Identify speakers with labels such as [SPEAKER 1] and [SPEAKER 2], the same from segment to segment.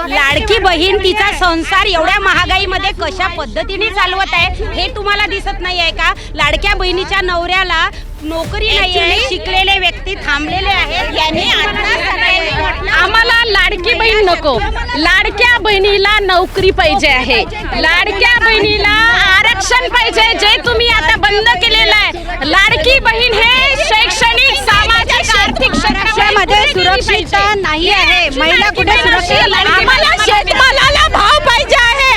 [SPEAKER 1] लाडकी बहीण तिचा संसार एवढ्या महागाईमध्ये कशा पद्धतीने चालवत आहे हे तुम्हाला दिसत नाही आहे का? लाडक्या बहिणीच्या नवऱ्याला नोकरी नाही आहे, शिकलेले व्यक्ती थांबलेले आहेत. यांनी
[SPEAKER 2] आम्हाला लाडकी बहीण नको, लाडक्या बहिणीला नोकरी पाहिजे आहे, लाडक्या बहिणीला आरक्षण पाहिजे जे तुम्ही आता बंद केलेलं आहे. लाडकी बहीण हे शैक्षणिक, सामाजिक, आर्थिक
[SPEAKER 1] क्षेत्रामध्ये सुरक्षितता नाही आहे. महिला कुठे सुरक्षित?
[SPEAKER 2] आम्हाला शेतमालाला भाव पाहिजे आहे.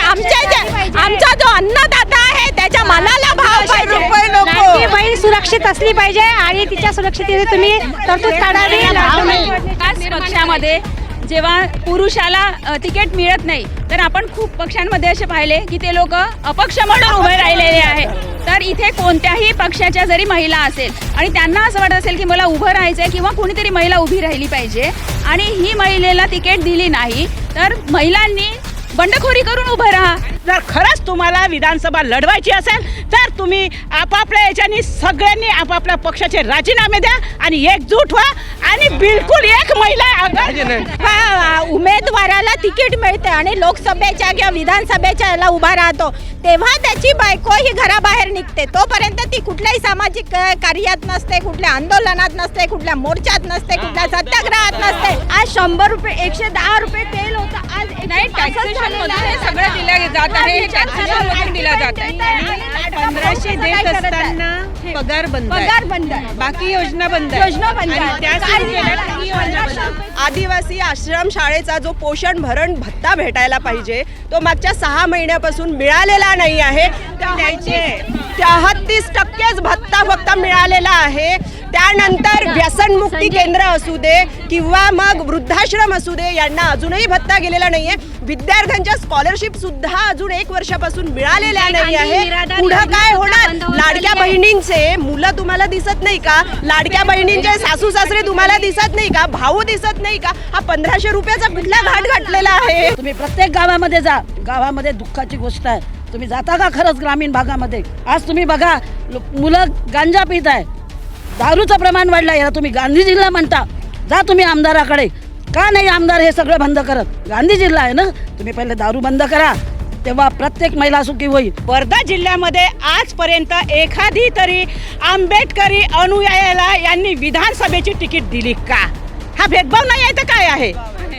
[SPEAKER 2] आमचा जो अन्नदाता आहे त्याच्या मालाला भाव पाहिजे.
[SPEAKER 1] लाडकी बहीण सुरक्षित असली पाहिजे आणि तिच्या सुरक्षिततेची तुम्ही तरतूद काढावी.
[SPEAKER 3] त्याच पक्षामध्ये जेव्हा पुरुषाला तिकीट मिळत नाही तर आपण खूप पक्षांमध्ये असे पाहिले की ते लोक अपक्ष म्हणून उभे राहिलेले आहे. तर इथे कोणत्याही पक्षाच्या जरी महिला असेल आणि त्यांना असं वाटत असेल की मला उभं राहायचं आहे किंवा कोणीतरी महिला उभी राहिली पाहिजे आणि ही महिलेला तिकीट दिली नाही तर महिलांनी बंडखोरी करून उभं राहा.
[SPEAKER 4] जर खरंच तुम्हाला विधानसभा लढवायची असेल तर तुम्ही आपापल्या याच्यानी सगळ्यांनी आपापल्या पक्षाचे राजीनामे द्या आणि एकजूट व्हा आणि बिलकुल एक महिला
[SPEAKER 2] उमेदवाराला तिकीट मिळते आणि लोकसभेच्या किंवा विधानसभेच्या याला उभा राहतो तेव्हा त्याची बायको ही घराबाहेर निघते. तोपर्यंत ती कुठल्याही सामाजिक कार्यात नसते, कुठल्या आंदोलनात नसते, कुठल्या मोर्चात नसते, कुठल्या सत्याग्रहात नसते. आज 100 रुपये 110 रुपये तेल होतं, आज
[SPEAKER 3] नाही टॅक्सेशन मधून हे सगळं दिलं जात आहे. टॅक्सेशन मधून दिलं जात आहे.
[SPEAKER 4] 1500 देत असताना पगार बंद आहे. बाकी योजना बंद आहे.
[SPEAKER 5] आदिवासी आश्रम शाळेचा जो पोषण भरण भत्ता भेटायला पाहिजे तो मागच्या 6 महिन्यापासून मिळालेला नाही आहे. 33% भत्ता फक्त मिळालेला आहे. त्यानंतर व्यसनमुक्ती केंद्र असू दे किंवा मग वृद्धाश्रम असू दे यांना अजूनही भत्ता गेलेला नाहीये. विद्यार्थ्यांच्या स्कॉलरशिप सुद्धा अजून 1 वर्षापासून मिळालेल्या नाही आहे. पुढं काय होणार? लाडक्या बहिणींचे मुलं तुम्हाला दिसत नाही का? लाडक्या बहिणींचे सासू सासरे तुम्हाला दिसत नाही का? भाऊ दिसत नाही का? हा 1500 रुपयाचा कुठला घाट घातलेला आहे?
[SPEAKER 6] तुम्ही प्रत्येक गावामध्ये जा, गावामध्ये दुःखाची गोष्ट आहे. तुम्ही जाता का खरंच ग्रामीण भागामध्ये? आज तुम्ही बघा मुलं गांजा पित आहे, दारूचं प्रमाण वाढलं. याला तुम्ही गांधीजीला म्हणता. जा तुम्ही आमदाराकडे. का नाही आमदार हे सगळं बंद करत? गांधीजीला आहे ना. तुम्ही पहिले दारू बंद करा तेव्हा प्रत्येक महिला सुखी होईल.
[SPEAKER 4] वर्धा जिल्ह्यामध्ये आजपर्यंत एखादी तरी आंबेडकरी अनुयायाला यांनी विधानसभेची तिकीट दिली का? हा भेदभाव नाही आहे तर काय आहे?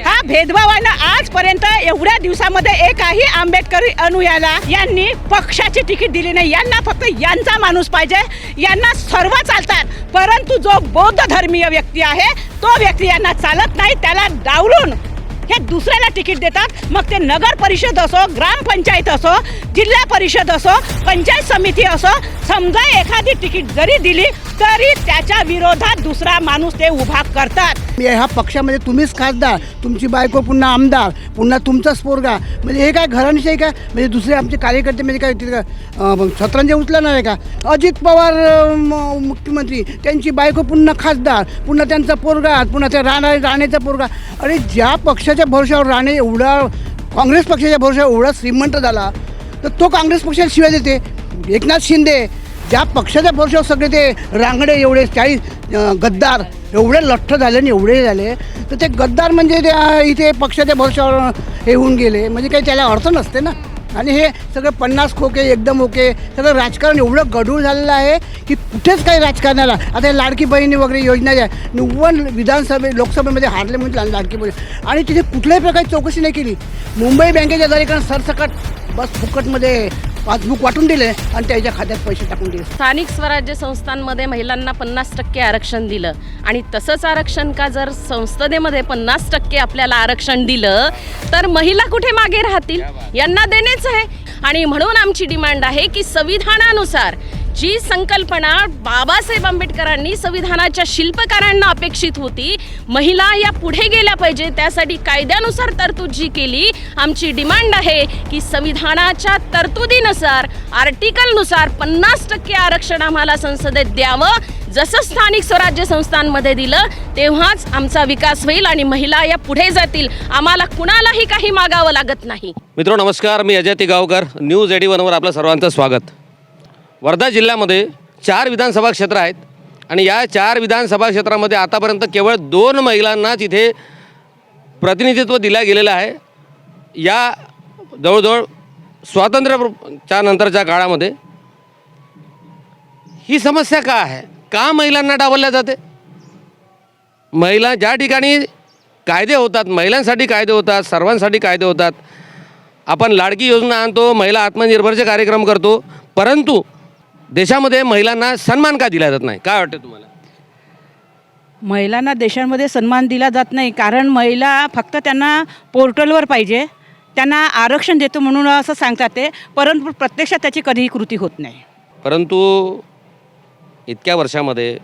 [SPEAKER 4] हा भेदभाव आहे ना. आजपर्यंत एवढ्या दिवसामध्ये एकाही आंबेडकरी अनुयायाला यांनी पक्षाची तिकीट दिली नाही. यांना फक्त यांचा माणूस पाहिजे, यांना सर्व चालतात. परंतु जो बौद्ध धर्मीय व्यक्ती आहे तो व्यक्ती यांना चालत नाही. त्याला डावलून हे दुसऱ्याला तिकीट देतात. मग ते नगर परिषद असो, ग्रामपंचायत असो, जिल्हा परिषद असो, पंचायत समिती असो. समजा एखादी तिकीट जरी दिली तरी त्याच्या विरोधात दुसरा माणूस ते उभा करतात.
[SPEAKER 7] ह्या पक्षामध्ये तुम्हीच खासदार, तुमची बायको पुन्हा आमदार, पुन्हा तुमचाच पोरगा. म्हणजे हे काय घराणीशाही काय? म्हणजे दुसरे आमचे कार्यकर्ते म्हणजे काय तिथं छत्रांचे उचलणार आहे का? अजित पवार मुख्यमंत्री, त्यांची बायको पुन्हा खासदार, पुन्हा त्यांचा पोरगा, पुन्हा त्या राणेचा पोरगा. अरे ज्या पक्षाच्या भरोशावर राणे एवढा, काँग्रेस पक्षाच्या भरोशावर एवढा श्रीमंत झाला तर तो काँग्रेस पक्षाला शिवाय देते. एकनाथ शिंदे ज्या पक्षाच्या भरोशावर सगळे ते रांगडे एवढे 40 गद्दार एवढे लठ्ठ झाले आणि एवढे झाले तर ते गद्दार म्हणजे त्या इथे पक्षाच्या भरोशावर हे होऊन गेले म्हणजे काही त्याला अर्थ नसते ना. आणि हे सगळं 50 खोके एकदम ओके सगळं राजकारण एवढं गढूळ झालेलं आहे की कुठेच काही राजकारणाला. आता हे लाडकी बहिणी वगैरे योजना ज्या 90 लोकसभेमध्ये हारले म्हणजे लाडकी बहीण आणि तिथे कुठल्याही प्रकारची चौकशी नाही केली. मुंबई बँकेच्या अधिकाऱ्यांना सरसकट बस फुकटमध्ये पासबुक वाटून दिले आणि त्याच्या खात्यात पैसे टाकून दिले.
[SPEAKER 2] स्थानिक स्वराज्य संस्थांमध्ये महिलांना 50% आरक्षण दिलं आणि तसंच आरक्षण का जर संसदेमध्ये 50% आपल्याला आरक्षण दिलं तर महिला कुठे मागे राहतील? यांना देणेच आहे. आणि म्हणून आमची डिमांड आहे की संविधानानुसार जी संकल्पना बाबासाहेब आंबेडकरांनी संविधानाच्या शिल्पकारांना अपेक्षित होती, महिला या पुढे गेल्या पाहिजे. त्यासाठी कायद्यानुसार तरतूद जी केली, आमची डिमांड आहे की संविधानाच्या तरतुदीनुसार आर्टिकलनुसार 50% आरक्षण आम्हाला संसदेत द्यावं. जसं स्थानिक स्वराज्य संस्थांमध्ये दिलं तेव्हाच आमचा विकास होईल आणि महिला या पुढे जातील. आम्हाला कुणालाही काही मागावं लागत नाही.
[SPEAKER 8] मित्रांनो नमस्कार, मी अजय तिगावकर. न्यूज 81वर आपलं सर्वांचं स्वागत. वर्धा जिल्ह्यामध्ये 4 विधानसभा क्षेत्र आहेत आणि या 4 विधानसभा क्षेत्रामध्ये आतापर्यंत केवळ 2 महिलांना तिथे प्रतिनिधित्व दिलं गेलेलं आहे. या जवळजवळ स्वातंत्र्याच्या नंतरच्या काळामध्ये ही समस्या का आहे? का महिलांना डावलल्या जाते? महिला ज्या ठिकाणी कायदे होतात, महिलांसाठी कायदे होतात, सर्वांसाठी कायदे होतात, आपण लाडकी योजना आणतो, महिला आत्मनिर्भरचे कार्यक्रम करतो, परंतु देशामध्ये महिलांना सन्मान का दिला जात नाही? काय वाटतं तुम्हाला?
[SPEAKER 4] महिलांना देशांमध्ये सन्मान दिला जात नाही कारण महिला फक्त त्यांना पोर्टलवर पाहिजे, त्यांना आरक्षण देतो म्हणून असं सांगतात ते, परंतु प्रत्यक्षात त्याची कधीही कृती होत नाही.
[SPEAKER 8] परंतु इतक्या वर्षामध्ये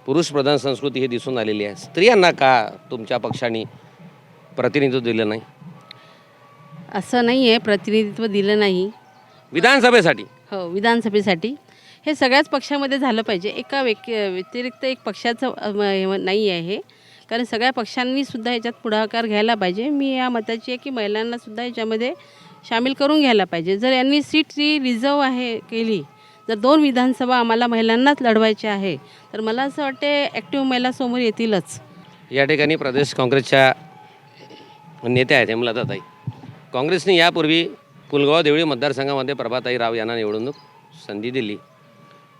[SPEAKER 8] पुरुषप्रधान संस्कृती ही दिसून आलेली आहे. स्त्रियांना का तुमच्या पक्षाने प्रतिनिधित्व दिलं नाही?
[SPEAKER 9] असं नाही आहे, प्रतिनिधित्व दिलं नाही.
[SPEAKER 8] विधानसभेसाठी
[SPEAKER 9] हो, विधानसभेसाठी हे सगळ्याच पक्षामध्ये झालं पाहिजे. एका व्यतिरिक्त एक पक्षाचं नाही आहे हे, कारण सगळ्या पक्षांनी सुद्धा याच्यात पुढाकार घ्यायला पाहिजे. मी या मताची आहे की महिलांनासुद्धा याच्यामध्ये सामील करून घ्यायला पाहिजे. जर यांनी सीट जी रिझर्व आहे केली, जर 2 विधानसभा आम्हाला महिलांनाच लढवायच्या आहे, तर मला असं वाटते ॲक्टिव्ह महिला समोर येतीलच.
[SPEAKER 8] या ठिकाणी प्रदेश काँग्रेसच्या नेत्या आहेत हेमलताताई. काँग्रेसने यापूर्वी पुलगाव देवळी मतदारसंघामध्ये प्रभाताई राव यांना निवडणूक संधी दिली.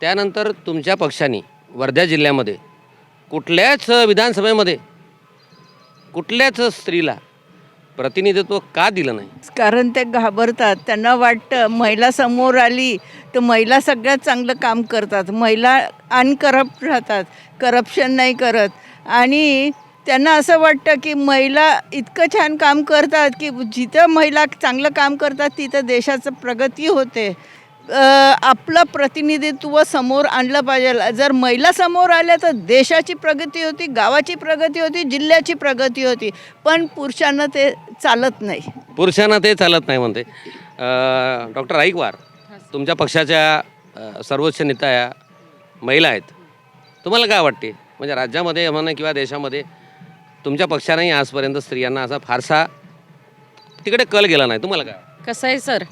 [SPEAKER 8] त्यानंतर तुमच्या पक्षाने वर्धा जिल्ह्यामध्ये कुठल्याच विधानसभेमध्ये कुठल्याच स्त्रीला प्रतिनिधित्व का दिलं नाही?
[SPEAKER 10] कारण ते घाबरतात. त्यांना वाटतं महिला समोर आली तर महिला सगळ्यात चांगलं काम करतात, महिला अनकरप्ट राहतात, करप्शन नाही करत. आणि त्यांना असं वाटतं की महिला इतकं छान काम करतात की जिथं महिला चांगलं काम करतात तिथं देशाचं प्रगती होते. आपलं प्रतिनिधित्व समोर आणलं पाहिजे. जर महिला समोर आल्या तर देशाची प्रगती होती, गावाची प्रगती होती, जिल्ह्याची प्रगती होती. पण पुरुषांना ते चालत नाही.
[SPEAKER 8] पुरुषांना ते चालत नाही म्हणते. डॉक्टर आईकवार, तुमच्या पक्षाच्या सर्वोच्च नेत्या या महिला आहेत. तुम्हाला काय वाटते? म्हणजे राज्यामध्ये म्हणा किंवा देशामध्ये तुमच्या पक्षानेही आजपर्यंत स्त्रियांना असा फारसा तिकडे कल गेला नाही. तुम्हाला काय?
[SPEAKER 2] कसं आहे सर,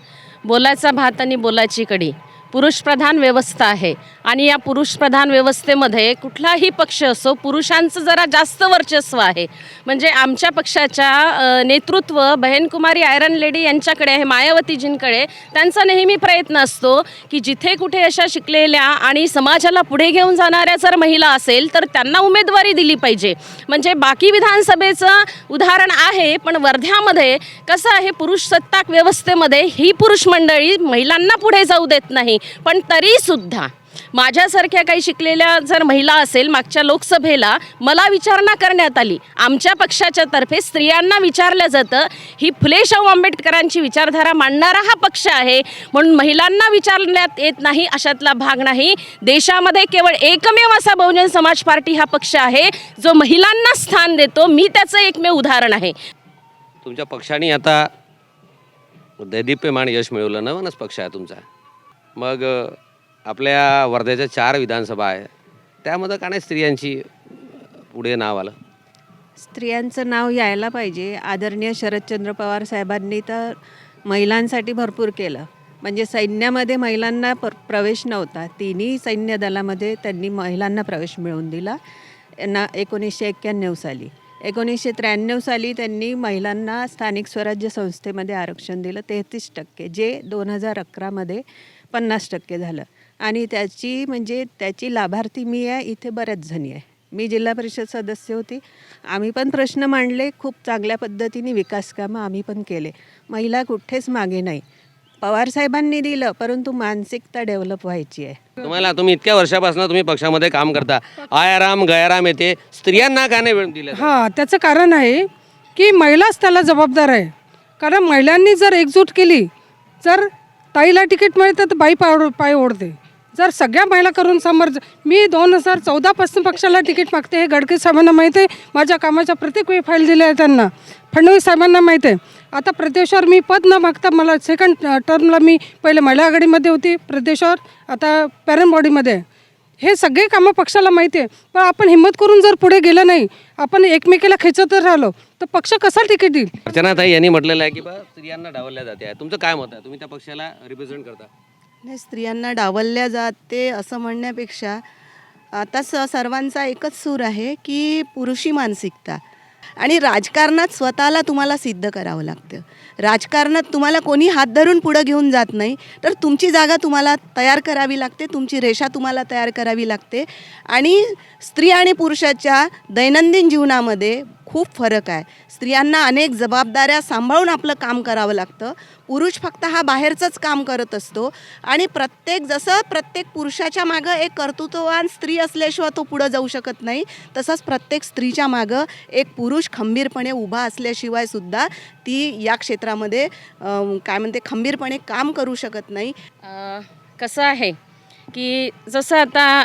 [SPEAKER 2] बोलायचा भात आणि बोलायची कढी. पुरुषप्रधान व्यवस्था आहे आणि या पुरुषप्रधान व्यवस्थेमध्ये कुठलाही पक्ष असो, पुरुषांचं जरा जास्त वर्चस्व आहे. म्हणजे आमच्या पक्षाच्या नेतृत्व बहनकुमारी आयरन लेडी यांच्याकडे आहे, मायावतीजींकडे. त्यांचा नेहमी प्रयत्न असतो की जिथे कुठे अशा शिकलेल्या आणि समाजाला पुढे घेऊन जाणाऱ्या जर महिला असेल तर त्यांना उमेदवारी दिली पाहिजे. म्हणजे बाकी विधानसभेचं उदाहरण आहे, पण वर्ध्यामध्ये कसं आहे, पुरुष सत्ताक व्यवस्थेमध्ये ही पुरुष मंडळी महिलांना पुढे जाऊ देत नाही. पण तरीसुद्धा माझ्यासारख्या काही शिकलेल्या जर महिला असेल, मागच्या लोकसभेला मला विचारणा करण्यात आली, आमच्या पक्षाच्या तर्फे स्त्रियांना विचारलं जातं, ही फुले शाहू आंबेडकरांची विचारधारा मांडणारा हा पक्ष आहे म्हणून महिलांना विचारण्यात येत नाही, अशातला भाग नाही. देशामध्ये केवळ एकमेव असा बहुजन समाज पार्टी हा पक्ष आहे जो महिलांना स्थान देतो. मी त्याचं एकमेव उदाहरण आहे.
[SPEAKER 8] तुमच्या पक्षाने आता दैदिप्यमान यश मिळवलं, नवीनच पक्ष आहे तुमचा. मग आपल्या वर्ध्याच्या 4 विधानसभा आहे, त्यामध्ये का नाही स्त्रियांची पुढे नाव आलं?
[SPEAKER 11] स्त्रियांचं नाव यायला पाहिजे. आदरणीय शरदचंद्र पवार साहेबांनी तर महिलांसाठी भरपूर केलं. म्हणजे सैन्यामध्ये महिलांना प्रवेश नव्हता, तिन्ही सैन्य दलामध्ये त्यांनी महिलांना प्रवेश मिळवून दिला. 1991 साली. 1993 साली त्यांनी महिलांना स्थानिक स्वराज्य संस्थेमध्ये आरक्षण दिलं 33%, जे 2011मध्ये 50% झालं. आणि त्याची लाभार्थी मी आहे. इथे बऱ्याच जणी आहे. मी जिल्हा परिषद सदस्य होती. आम्ही पण प्रश्न मांडले, खूप चांगल्या पद्धतीने विकास कामं आम्ही पण केले. महिला कुठेच मागे नाही. पवारसाहेबांनी दिलं, परंतु मानसिकता डेव्हलप व्हायची आहे.
[SPEAKER 8] तुम्ही इतक्या वर्षापासून तुम्ही पक्षामध्ये काम करता, आयाराम गयाराम येते, स्त्रियांना का नाही वेळ दिला?
[SPEAKER 12] हां, त्याचं कारण आहे की महिलाच त्याला जबाबदार आहे. कारण महिलांनी जर एकजूट केली, जर ताईला तिकीट मिळतं तर बाई पाय ओढते. जर सगळ्या महिला करून समोर, मी 2014पासून पक्षाला तिकीट मागते. हे गडकरी साहेबांना माहीत आहे. माझ्या कामाच्या प्रत्येक वेळी फाईल दिल्या आहे त्यांना. फडणवीस साहेबांना माहीत आहे. आता प्रदेशावर मी पद न मागता, मला सेकंड टर्मला मी पहिले महिला आघाडीमध्ये होती प्रदेशावर, आता पॅरेंट बॉडीमध्ये. हे सगळे कामं पक्षाला माहिती आहे. पण आपण हिंमत करून जर पुढे गेलं नाही, आपण एकमेकीला खेचतच राहिलो तर पक्ष कसा तिकीट देईल?
[SPEAKER 8] अर्चनाताई यांनी म्हटलेलं आहे की बा स्त्रियांना डावलल्या जाते. तुमचं काय मत आहे? तुम्ही त्या पक्षाला रिप्रेझेंट करता.
[SPEAKER 11] नाही, स्त्रियांना डावलल्या जाते असं म्हणण्यापेक्षा आता सर्वांचा एकच सूर आहे की पुरुषी मानसिकता.
[SPEAKER 5] आणि राजकारणात स्वतःला तुम्हाला सिद्ध करावं लागतं. राजकारणात तुम्हाला कोणी हात धरून पुढं घेऊन जात नाही, तर तुमची जागा तुम्हाला तयार करावी लागते, तुमची रेषा तुम्हाला तयार करावी लागते. आणि स्त्री आणि पुरुषाच्या दैनंदिन जीवनामध्ये खूप फरक आहे. स्त्रियांना अनेक जबाबदाऱ्या सांभाळून आपलं काम करावं लागतं. पुरुष फक्त हा बाहेरचंच काम करत असतो आणि प्रत्येक पुरुषाच्या मागं एक कर्तृत्ववान स्त्री असल्याशिवाय तो पुढं जाऊ शकत नाही, तसंच प्रत्येक स्त्रीच्या मागं एक पुरुष खंबीरपणे उभा असल्याशिवाय सुद्धा ती या क्षेत्रामध्ये खंबीरपणे काम करू शकत नाही.
[SPEAKER 2] कसं आहे की जसं आता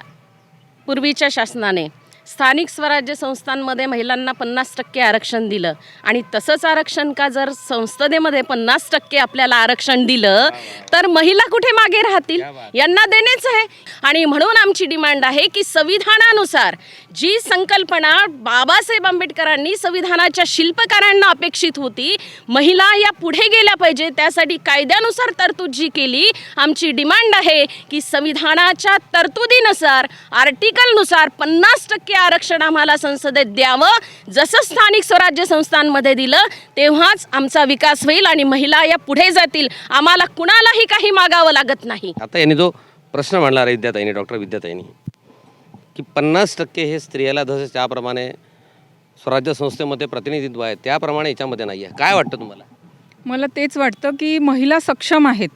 [SPEAKER 2] पूर्वीच्या शासनाने स्थानिक स्वराज्य संस्थांमध्ये महिलांना 50% आरक्षण दिलं आणि तसंच आरक्षण का जर संसदेमध्ये 50% आपल्याला आरक्षण दिलं तर महिला कुठे मागे राहतील? यांना देणेच आहे. आणि म्हणून आमची डिमांड आहे की संविधानानुसार जी संकल्पना बाबासाहेब आंबेडकरांनी संविधानाच्या शिल्पकारांना अपेक्षित होती, महिला या पुढे गेल्या पाहिजे, त्यासाठी कायद्यानुसार तरतूद जी केली, आमची डिमांड आहे की संविधानाच्या तरतुदीनुसार आर्टिकलनुसार 50% आरक्षण आम्हाला संसदेत द्यावं. जसं स्थानिक स्वराज्य संस्थांमध्ये दिलं तेव्हाच आमचा विकास होईल आणि महिला या पुढे जातील. आम्हाला कुणालाही काही मागावं लागत नाही.
[SPEAKER 8] आता यांनी जो प्रश्न मांडला विद्याताईंनी, डॉक्टर विद्याताईंनी, की 50% हे स्त्रियाला जसं त्याप्रमाणे स्वराज्य संस्थेमध्ये प्रतिनिधित्व आहे त्याप्रमाणे याच्यामध्ये नाही आहे. काय वाटतं तुम्हाला?
[SPEAKER 3] मला तेच वाटतं की महिला सक्षम आहेत.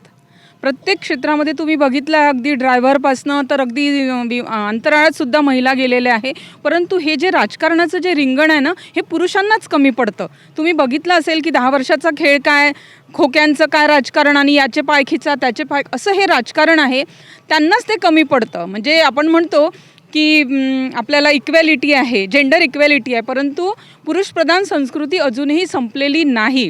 [SPEAKER 3] प्रत्येक क्षेत्रामध्ये तुम्ही बघितलं, अगदी ड्रायव्हरपासनं तर अगदी अंतराळात सुद्धा महिला गेलेल्या आहे. परंतु हे जे राजकारणाचं जे रिंगण आहे ना, हे पुरुषांनाच कमी पडतं. तुम्ही बघितलं असेल की 10 वर्षाचा खेळ काय, खोक्यांचं काय राजकारण आणि याचे पाय खिचा त्याचे पाय, असं हे राजकारण आहे. त्यांनाच ते कमी पडतं. म्हणजे आपण म्हणतो की आपल्याला इक्वॅलिटी आहे, जेंडर इक्वॅलिटी आहे, परंतु पुरुषप्रधान संस्कृती अजूनही संपलेली नाही.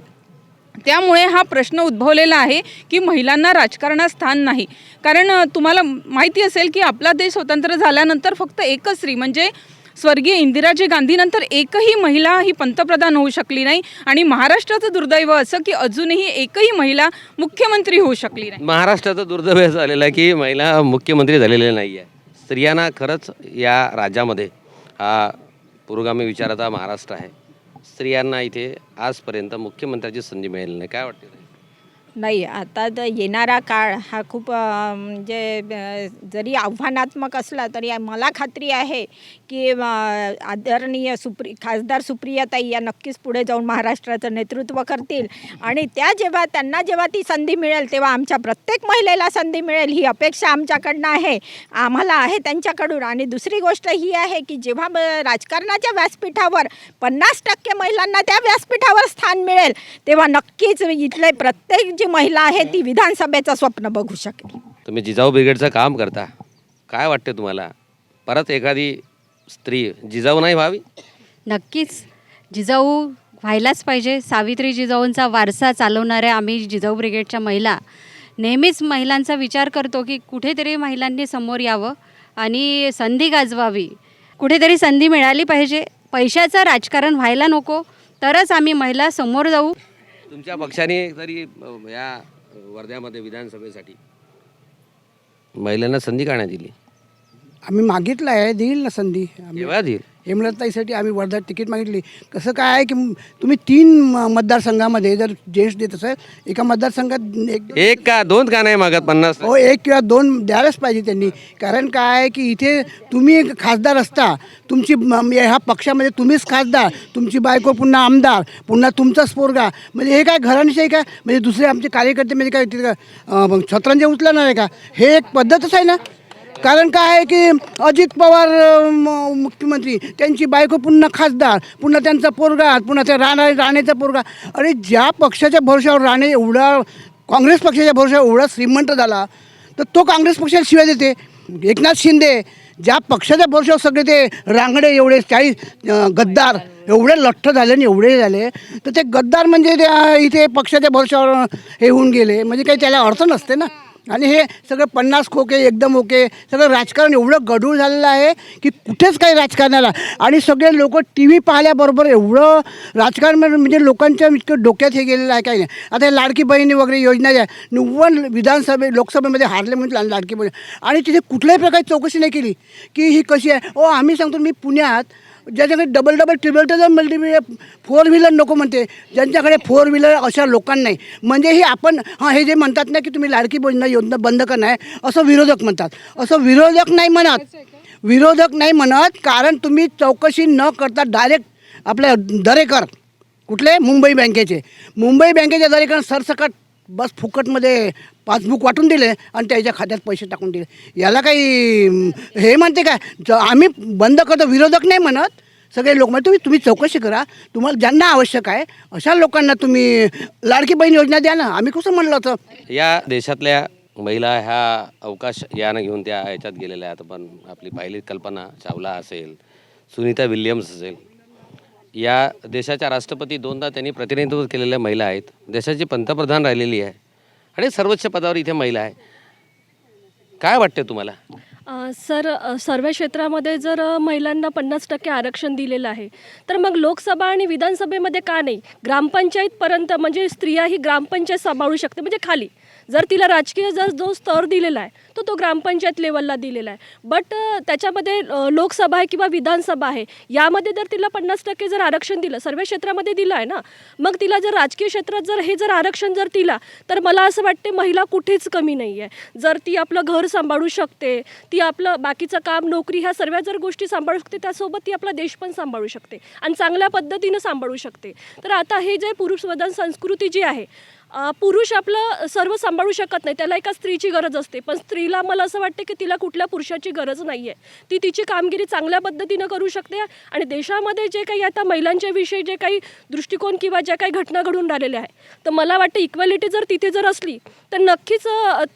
[SPEAKER 3] त्यामुळे हा प्रश्न उद्भवलेला आहे की महिलांना राजकारणात स्थान नाही. कारण तुम्हाला माहिती असेल की आपला देश स्वतंत्र झाल्यानंतर फक्त एकच स्त्री म्हणजे स्वर्गीय इंदिराजी गांधीनंतर एकही महिला ही पंतप्रधान होऊ शकली नाही. आणि महाराष्ट्राचं दुर्दैव असं की अजूनही एकही महिला मुख्यमंत्री होऊ शकली नाही.
[SPEAKER 8] महाराष्ट्राचं दुर्दैव झालेलं आहे की महिला मुख्यमंत्री झालेले नाही आहे. स्त्रियांना खरंच या राज्यामध्ये हा पुरोगामी विचाराचा महाराष्ट्र आहे. स्त्रियांना इथे आजपर्यंत मुख्यमंत्र्याची संधी मिळाली नाही. काय वाटते?
[SPEAKER 13] नाही, आता येणारा काळ हा खूप जरी आव्हानात्मक असला तरी मला खात्री आहे की आदरणीय खासदार सुप्रियाताई या नक्कीच पुढे जाऊन महाराष्ट्राचं नेतृत्व करतील. आणि त्यांना जेव्हा ती संधी मिळेल तेव्हा आमच्या प्रत्येक महिलेला संधी मिळेल ही अपेक्षा आमच्याकडनं आहे, आम्हाला आहे त्यांच्याकडून. आणि दुसरी गोष्ट ही आहे की जेव्हा राजकारणाच्या व्यासपीठावर 50% महिलांना त्या व्यासपीठावर स्थान मिळेल तेव्हा नक्कीच इथले प्रत्येक जी महिला आहे ती विधानसभेचं स्वप्न बघू शकेल.
[SPEAKER 8] तुम्ही जिजाऊ ब्रिगेडचं काम करता, काय वाटते तुम्हाला? परत एखादी स्त्री जिजाऊ नाही व्हावी?
[SPEAKER 14] नक्कीच जिजाऊ व्हायलाच पाहिजे. सावित्री जिजाऊंचा वारसा चालवणाऱ्या आम्ही जिजाऊ ब्रिगेडच्या महिला नेहमीच महिलांचा विचार करतो की कुठेतरी महिलांनी समोर यावं आणि संधी गाजवावी. कुठेतरी संधी मिळाली पाहिजे. पैशाचं राजकारण व्हायला नको, तरच आम्ही महिला समोर जाऊ.
[SPEAKER 8] तुमच्या पक्षाने तरी या वर्ध्यामध्ये विधानसभेसाठी महिलांना संधी का नाही दिली?
[SPEAKER 7] आम्ही मागितलं आहे, देईल ना संधी.
[SPEAKER 8] केव्हा देईल?
[SPEAKER 7] हेमलताईसाठी आम्ही वर्ध्यात तिकीट मागितली. कसं काय आहे की तुम्ही 3 मतदारसंघामध्ये जर जेंट्स देत असेल, एका मतदारसंघात
[SPEAKER 8] एक का 2 का नाही मागत? 50?
[SPEAKER 7] हो, 1 किंवा 2 द्यायलाच पाहिजे त्यांनी. कारण काय आहे की इथे तुम्ही एक खासदार असता, तुमची ह्या पक्षामध्ये तुम्हीच खासदार, तुमची बायको पुन्हा आमदार, पुन्हा तुमचाच पोरगा, म्हणजे हे काय घराणीशाही काय? म्हणजे दुसरे आमचे कार्यकर्ते म्हणजे काय तिथं छत्रांचे उचलणार आहे का? हे एक पद्धतच आहे ना. कारण काय आहे की अजित पवार मुख्यमंत्री, त्यांची बायको पुन्हा खासदार, पुन्हा त्यांचा पोरगा, पुन्हा त्या राणेचा पोरगा. अरे ज्या पक्षाच्या भरोशावर राणे एवढा, काँग्रेस पक्षाच्या भरोशावर एवढा श्रीमंत झाला, तर तो काँग्रेस पक्षाला शिवाय देते. एकनाथ शिंदे ज्या पक्षाच्या भरोशावर सगळे ते रांगडे एवढे 40 गद्दार एवढे लठ्ठ झाले आणि एवढे झाले, तर ते गद्दार म्हणजे त्या इथे पक्षाच्या भरोशावर हे होऊन गेले, म्हणजे काही त्याला अर्थ नसते ना. आणि हे सगळं 50 खोके एकदम ओके, सगळं राजकारण एवढं गढूळ झालेलं आहे की कुठेच काही राजकारणाला. आणि सगळे लोक टी व्ही पाहिल्याबरोबर एवढं राजकारण म्हणजे लोकांच्या इतकं डोक्यात हे गेलेलं आहे काही नाही. आता हे लाडकी बहिणी वगैरे योजना ज्या 90 लोकसभेमध्ये हारले म्हणजे लाडकी बहीण, आणि तिथे कुठल्याही प्रकारची चौकशी नाही केली की ही कशी आहे. आम्ही सांगतो, मी पुण्यात ज्याच्याकडे डबल ट्रिबल मल्टी 4 व्हीलर नको म्हणते, ज्यांच्याकडे 4 व्हीलर अशा लोकांना नाही. म्हणजे ही आपण हे जे म्हणतात ना की तुम्ही लाडकी बहीण योजना बंद करणार आहे असं विरोधक म्हणतात. असं विरोधक नाही म्हणत, कारण तुम्ही चौकशी न करता डायरेक्ट आपल्या दरेकर कुठले मुंबई बँकेच्या दरेकर सरसकट बस फुकटमध्ये पासबुक वाटून दिले आणि त्याच्या खात्यात पैसे टाकून दिले. याला काही हे म्हणते काय? आम्ही बंद करतो, विरोधक नाही म्हणत. सगळे लोक म्हणजे तुम्ही चौकशी करा, तुम्हाला ज्यांना आवश्यक आहे अशा लोकांना तुम्ही लाडकी बहीण योजना द्या ना. आम्ही कसं म्हणलं होतं.
[SPEAKER 8] या देशातल्या महिला ह्या अवकाश यानं घेऊन त्या ह्याच्यात गेलेल्या आहेत. पण आपली पहिली कल्पना चावला असेल, सुनीता विल्यम्स असेल, या देशाच्या राष्ट्रपती 2दा त्यांनी प्रतिनिधित्व केलेल्या महिला आहेत. देशाची पंतप्रधान राहिलेली आहे आणि सर्वोच्च पदावर इथे महिला आहे. काय वाटते तुम्हाला?
[SPEAKER 15] सर, सर्व क्षेत्रामध्ये जर महिलांना 50% आरक्षण दिलेलं आहे, तर मग लोकसभा आणि विधानसभेमध्ये का नाही? ग्रामपंचायतपर्यंत म्हणजे स्त्रिया ही ग्रामपंचायत सांभाळू शकते, म्हणजे खाली जर तिला राजकीय जो स्तर दिलेला आहे तो ग्रामपंचायत लेवलला दिलेला आहे. बट त्याच्यामध्ये लोकसभा आहे किंवा विधानसभा आहे, यामध्ये जर तिला 50% जर आरक्षण दिलं, सर्व क्षेत्रामध्ये दिलं आहे ना, मग तिला जर राजकीय क्षेत्रात जर आरक्षण दिला, तर मला असं वाटते महिला कुठेच कमी नाही आहे. जर ती आपलं घर सांभाळू शकते, ती आपलं बाकीचं काम, नोकरी, ह्या सर्व जर गोष्टी सांभाळू शकते, त्यासोबत ती आपला देश पण सांभाळू शकते आणि चांगल्या पद्धतीनं सांभाळू शकते. तर आता हे जे पुरुषप्रधान संस्कृती जी आहे, पुरुष आपलं सर्व सांभाळू शकत नाही, त्याला एका स्त्रीची गरज असते. पण स्त्रीला मला असं वाटते की तिला कुठल्या पुरुषाची गरज नाही आहे. ती तिची कामगिरी चांगल्या पद्धतीनं करू शकते. आणि देशामध्ये जे काही आता महिलांच्या विषयी जे काही दृष्टिकोन किंवा ज्या काही घटना घडून राहिलेल्या आहे, तर मला वाटतं इक्वॅलिटी जर तिथे जर असली तर नक्कीच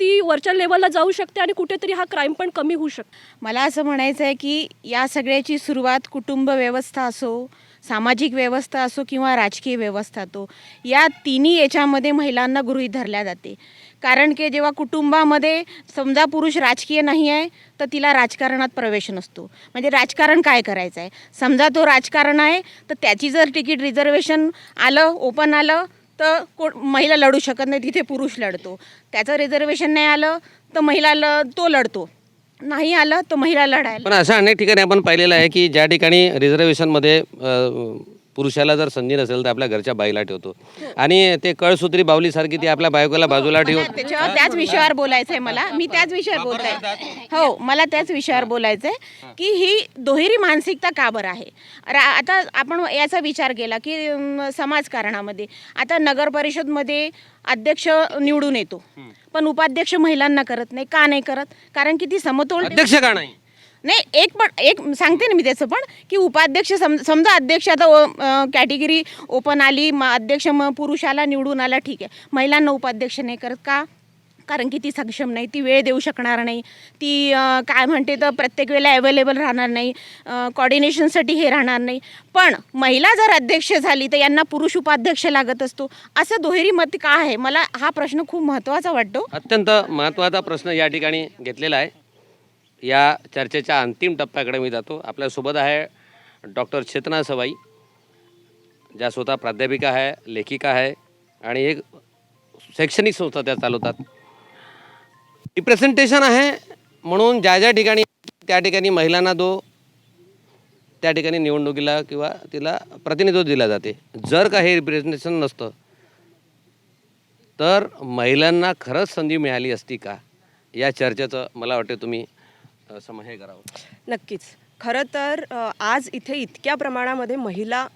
[SPEAKER 15] ती वरच्या लेवलला जाऊ शकते आणि कुठेतरी हा क्राईम पण कमी होऊ शकतो.
[SPEAKER 1] मला असं म्हणायचं आहे की या सगळ्याची सुरुवात कुटुंब व्यवस्था असो, सामाजिक व्यवस्था असो किंवा राजकीय व्यवस्था असो, या तिन्ही याच्यामध्ये महिलांना गृहीत धरल्या जाते. कारण की जेव्हा कुटुंबामध्ये समजा पुरुष राजकीय नाही आहे तर तिला राजकारणात प्रवेश नसतो. म्हणजे राजकारण काय करायचं आहे, समजा तो राजकारण आहे तर त्याची जर तिकीट रिझर्वेशन आलं, ओपन आलं, तर महिला लढू शकत नाही, तिथे पुरुष लढतो. त्याचं रिझर्वेशन नाही आलं तर तो लढतो, नाही आलं तर महिला लढायला.
[SPEAKER 8] पण असं अनेक ठिकाणी आपण पाहिलेलं आहे की ज्या ठिकाणी रिझर्वेशनमध्ये पुरुषाला जर संधी नसेल तर आपल्या घरच्या बाईला ठेवतो आणि ते कळसूत्री बावलीसारखी ती आपल्या बायकोला बाजूला ठेवून.
[SPEAKER 1] त्याच विषयावर बोलायचं आहे मला, मी त्याच विषयावर बोलत आहे. हो, मला त्याच विषयावर बोलायचं आहे की ही दुहेरी मानसिकता का बरं आहे. आता आपण याचा विचार केला की समाजकारणामध्ये आता नगर परिषदमध्ये अध्यक्ष निवडून येतो, पण उपाध्यक्ष महिलांना करत नाही. का नाही करत? कारण की ती समतोल
[SPEAKER 8] अध्यक्ष का नाही?
[SPEAKER 1] नाही, एक सांगते ना मी त्याचं पण, की उपाध्यक्ष समजा अध्यक्ष आता कॅटेगरी ओपन आली, अध्यक्ष पुरुषाला निवडून आला, ठीक आहे, महिलांना उपाध्यक्ष नाही करत का? कारण की ती सक्षम नाही, ती वेळ देऊ शकणार नाही, ती काय म्हणते तर प्रत्येक वेळेला अवेलेबल राहणार नाही, कॉर्डिनेशनसाठी हे राहणार नाही. पण महिला जर अध्यक्ष झाली तर यांना पुरुष उपाध्यक्ष लागत असतो. असं दुहेरी मत का आहे? मला हा प्रश्न खूप महत्त्वाचा वाटतो.
[SPEAKER 8] अत्यंत महत्त्वाचा प्रश्न या ठिकाणी घेतलेला आहे. या चर्चेच्या अंतिम टप्प्याकडे मी जातो. आपल्यासोबत आहे डॉक्टर चेतना सवाई, ज्या स्वतः प्राध्यापिका आहे, लेखिका आहे आणि एक शैक्षणिक संस्था त्या चालवतात. रिप्रेझेंटेशन आहे म्हणून ज्या ठिकाणी त्या ठिकाणी महिलांना त्या ठिकाणी निवडणुकीला किंवा तिला प्रतिनिधित्व दिलं जाते. जर का हे रिप्रेझेंटेशन नसतं तर महिलांना खरंच संधी मिळाली असती का? या चर्चेचं मला वाटतं तुम्ही हे करावं.
[SPEAKER 5] नक्कीच. खरं तर आज इथे इतक्या प्रमाणामध्ये महिला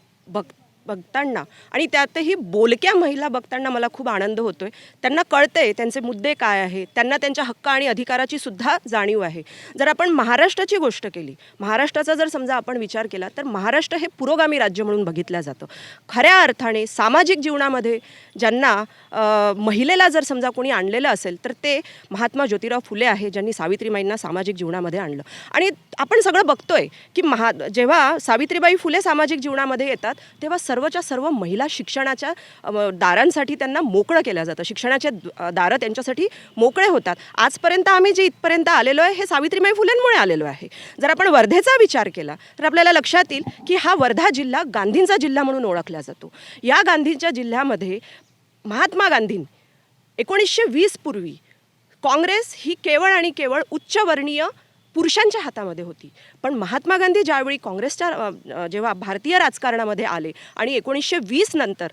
[SPEAKER 5] बघताना आणि त्यातही बोलक्या महिला बघताना मला खूप आनंद होतोय. त्यांना कळतंय त्यांचे मुद्दे काय आहेत, त्यांना त्यांच्या हक्क आणि अधिकाराची सुद्धा जाणीव आहे. जर आपण महाराष्ट्राची गोष्ट केली, महाराष्ट्राचा जर समजा आपण विचार केला तर महाराष्ट्र हे पुरोगामी राज्य म्हणून बघितलं जातं. खऱ्या अर्थाने सामाजिक जीवनामध्ये ज्यांना महिलेला जर समजा कोणी आणलेलं असेल तर ते महात्मा ज्योतिराव फुले आहे, ज्यांनी सावित्रीबाईंना सामाजिक जीवनामध्ये आणलं. आणि आपण सगळं बघतोय की जेव्हा सावित्रीबाई फुले सामाजिक जीवनामध्ये येतात तेव्हा सर्वच्या सर्व महिला शिक्षणाच्या दारांसाठी त्यांना मोकळं केलं जातं. शिक्षणाचे दारं त्यांच्यासाठी मोकळे होतात. आजपर्यंत आम्ही जे इथपर्यंत आलेलो आहे हे सावित्रीबाई फुलेंमुळे आलेलो आहे. जर आपण वर्धेचा विचार केला तर आपल्याला लक्षात येईल की हा वर्धा जिल्हा गांधींचा जिल्हा म्हणून ओळखला जातो. या गांधींच्या जिल्ह्यामध्ये महात्मा गांधी 1920 पूर्वी काँग्रेस ही केवळ आणि केवळ उच्चवर्णीय पुरुषांच्या हातामध्ये होती. पण महात्मा गांधी ज्यावेळी काँग्रेसच्या जेव्हा भारतीय राजकारणामध्ये आले आणि 1920 नंतर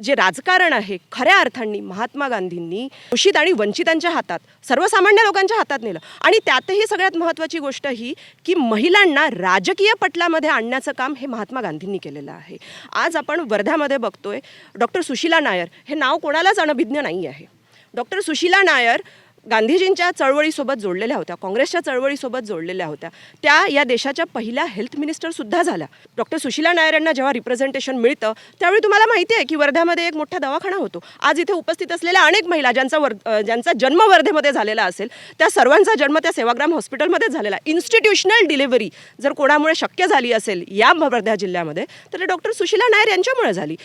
[SPEAKER 5] जे राजकारण आहे खऱ्या अर्थाने महात्मा गांधींनी शोषित आणि वंचितांच्या हातात, सर्वसामान्य लोकांच्या हातात नेलं. आणि त्यातही सगळ्यात महत्त्वाची गोष्ट ही की महिलांना राजकीय पटलामध्ये आणण्याचं काम हे महात्मा गांधींनी केलेलं आहे. आज आपण वर्ध्यामध्ये बघतोय डॉक्टर सुशीला नायर, हे नाव कोणालाच अनभिज्ञ नाही आहे. डॉक्टर सुशीला नायर गांधीजींच्या चळवळीसोबत जोडलेल्या होत्या, काँग्रेसच्या चळवळीसोबत जोडलेल्या होत्या. त्या या देशाच्या पहिल्या हेल्थ मिनिस्टरसुद्धा झाल्या. डॉक्टर सुशीला नायर यांना जेव्हा रिप्रेझेंटेशन मिळतं त्यावेळी तुम्हाला माहिती आहे की वर्ध्यामध्ये एक मोठा दवाखाना होतो. आज इथे उपस्थित असलेल्या अनेक महिला ज्यांचा जन्म वर्धेमध्ये झालेला असेल त्या सर्वांचा जन्म त्या सेवाग्राम हॉस्पिटलमध्येच झालेला. इन्स्टिट्यूशनल डिलिव्हरी जर कोणामुळे शक्य झाली असेल या वर्धा जिल्ह्यामध्ये तर डॉक्टर सुशीला नायर यांच्यामुळे झाली.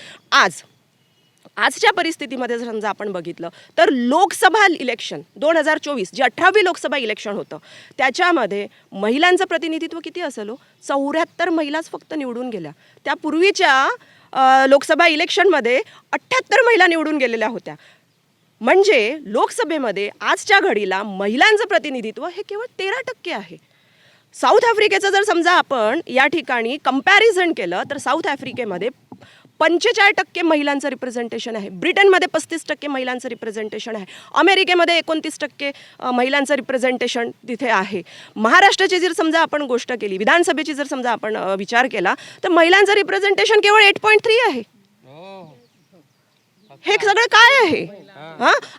[SPEAKER 5] आजच्या परिस्थितीमध्ये जर समजा आपण बघितलं तर लोकसभा इलेक्शन 2024 जे 18वी लोकसभा इलेक्शन होतं त्याच्यामध्ये महिलांचं प्रतिनिधित्व किती असेल हो? 74 महिलाच फक्त निवडून गेल्या. त्यापूर्वीच्या लोकसभा इलेक्शनमध्ये 78 महिला निवडून गेलेल्या होत्या. म्हणजे लोकसभेमध्ये आजच्या घडीला महिलांचं प्रतिनिधित्व हे केवळ 13% आहे. साऊथ आफ्रिकेचं जर समजा आपण या ठिकाणी कंपॅरिझन केलं तर साऊथ आफ्रिकेमध्ये 45% महिलांचं रिप्रेझेंटेशन आहे. ब्रिटनमध्ये 35% महिलांचं रिप्रेझेंटेशन आहे. अमेरिकेमध्ये 29% महिलांचं रिप्रेझेंटेशन तिथे आहे. महाराष्ट्राची जर समजा आपण गोष्ट केली, विधानसभेची जर समजा आपण विचार केला तर महिलांचं रिप्रेझेंटेशन केवळ 8.3 आहे. हे सगळं काय आहे?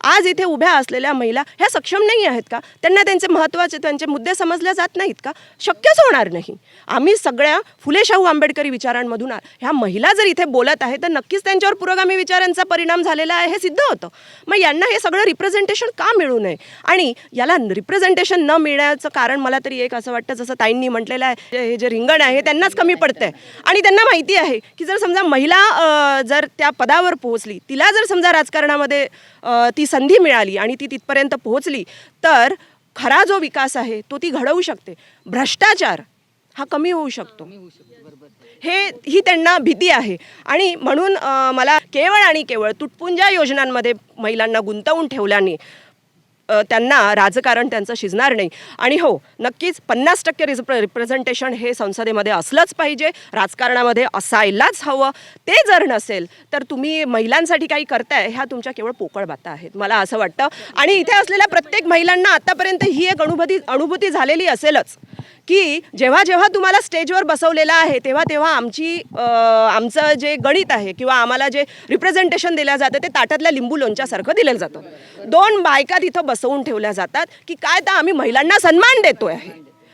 [SPEAKER 5] आज इथे उभ्या असलेल्या महिला ह्या सक्षम नाही आहेत का? त्यांना त्यांचे महत्त्वाचे त्यांचे मुद्दे समजले जात नाहीत का? शक्यच होणार नाही. आम्ही सगळ्या फुले शाहू आंबेडकरी विचारांमधून ह्या महिला जर इथे बोलत आहेत तर नक्कीच त्यांच्यावर पुरोगामी विचारांचा परिणाम झालेला आहे हे सिद्ध होतं. मग यांना हे सगळं रिप्रेझेंटेशन का मिळू नये? आणि याला रिप्रेझेंटेशन न मिळण्याचं कारण मला तरी एक असं वाटतं, जसं ताईंनी म्हटलेलं आहे, हे जे रिंगण आहे त्यांनाच कमी पडतंय. आणि त्यांना माहिती आहे की जर समजा महिला जर त्या पदावर पोहोचली, तिला जर समजा राजकारणामध्ये ती संधी मिळाली आणि ती तिथपर्यंत पोहोचली तर खरा जो विकास आहे तो ती घडवू शकते. भ्रष्टाचार हा कमी होऊ शकतो, ही त्यांना भीती आहे. आणि म्हणून मला केवळ आणि केवळ तुटपुंजा योजनांमध्ये महिलांना गुंतवून ठेवल्याने त्यांना राजकारण त्यांचं शिजणार नाही. आणि हो, नक्कीच 50% रिप्रेझेंटेशन हे संसदेमध्ये असलंच पाहिजे, राजकारणामध्ये असायलाच हवं. ते जर नसेल तर तुम्ही महिलांसाठी काही करताय ह्या तुमच्या केवळ पोकळ बाता आहेत, मला असं वाटतं. आणि इथे असलेल्या प्रत्येक महिलांना आतापर्यंत ही एक अनुभूती झालेली असेलच की जेव्हा जेव्हा तुम्हाला स्टेजवर बसवलेलं आहे तेव्हा आमचं जे गणित आहे किंवा आम्हाला जे रिप्रेझेंटेशन दिलं जातं ते ताटातल्या लिंबू लोणच्यासारखं दिलं जातं. 2 बायका तिथं बसवून ठेवल्या जातात की काय तर आम्ही महिलांना सन्मान देतोय आहे.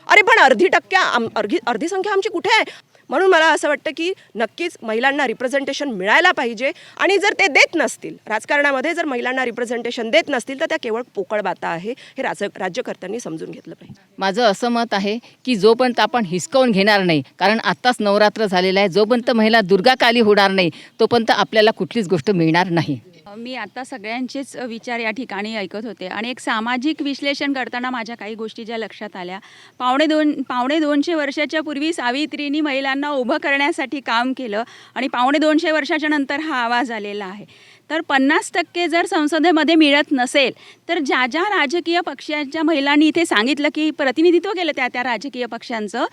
[SPEAKER 5] अरे पण अर्धी संख्या आमची कुठे आहे? म्हणून मला असं वाटतं की नक्कीच महिलांना रिप्रेझेंटेशन मिळायला पाहिजे. आणि जर ते देत नसतील, राजकारणामध्ये जर महिलांना रिप्रेझेंटेशन देत नसतील तर त्या केवळ पोकळ बाता आहे, हे राज्यकर्त्यांनी समजून घेतलं पाहिजे.
[SPEAKER 16] माझं असं मत आहे की जोपर्यंत आपण हिसकावून घेणार नाही, कारण आत्ताच नवरात्र झालेलं आहे, जोपर्यंत महिला दुर्गाकाली होणार नाही तोपर्यंत आपल्याला कुठलीच गोष्ट मिळणार नाही.
[SPEAKER 3] मी आता सगळ्यांचेच विचार या ठिकाणी ऐकत होते आणि एक सामाजिक विश्लेषण करताना माझ्या काही गोष्टी ज्या लक्षात आल्या. 250 वर्षाच्या पूर्वी सावित्रींनी महिलांना उभं करण्यासाठी काम केलं आणि 250 वर्षाच्या नंतर हा आवाज आलेला आहे. तर 50% जर संसदेमध्ये मिळत नसेल तर ज्या राजकीय पक्षांच्या महिलांनी इथे सांगितलं की प्रतिनिधित्व केलं त्या राजकीय पक्षांचं,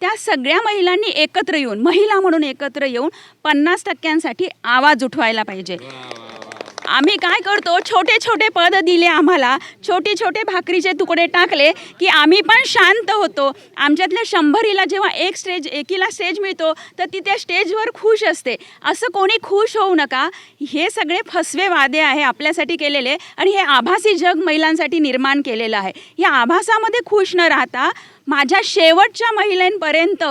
[SPEAKER 3] त्या सगळ्या महिलांनी एकत्र येऊन, महिला म्हणून एकत्र येऊन 50% आवाज उठवायला पाहिजे. आम्ही काय करतो, छोटे छोटे पद दिले, आम्हाला छोटे छोटे भाकरीचे तुकडे टाकले की आम्ही पण शांत होतो. आमच्यातल्या 100ला जेव्हा एकीला स्टेज मिळतो तर ती त्या स्टेजवर खुश असते. असं कोणी खुश होऊ नका. हे सगळे फसवे वादे आहे आपल्यासाठी केलेले आणि हे आभासी जग महिलांसाठी निर्माण केलेलं आहे. या आभासामध्ये खुश न राहता माझ्या शेवटच्या महिलांपर्यंत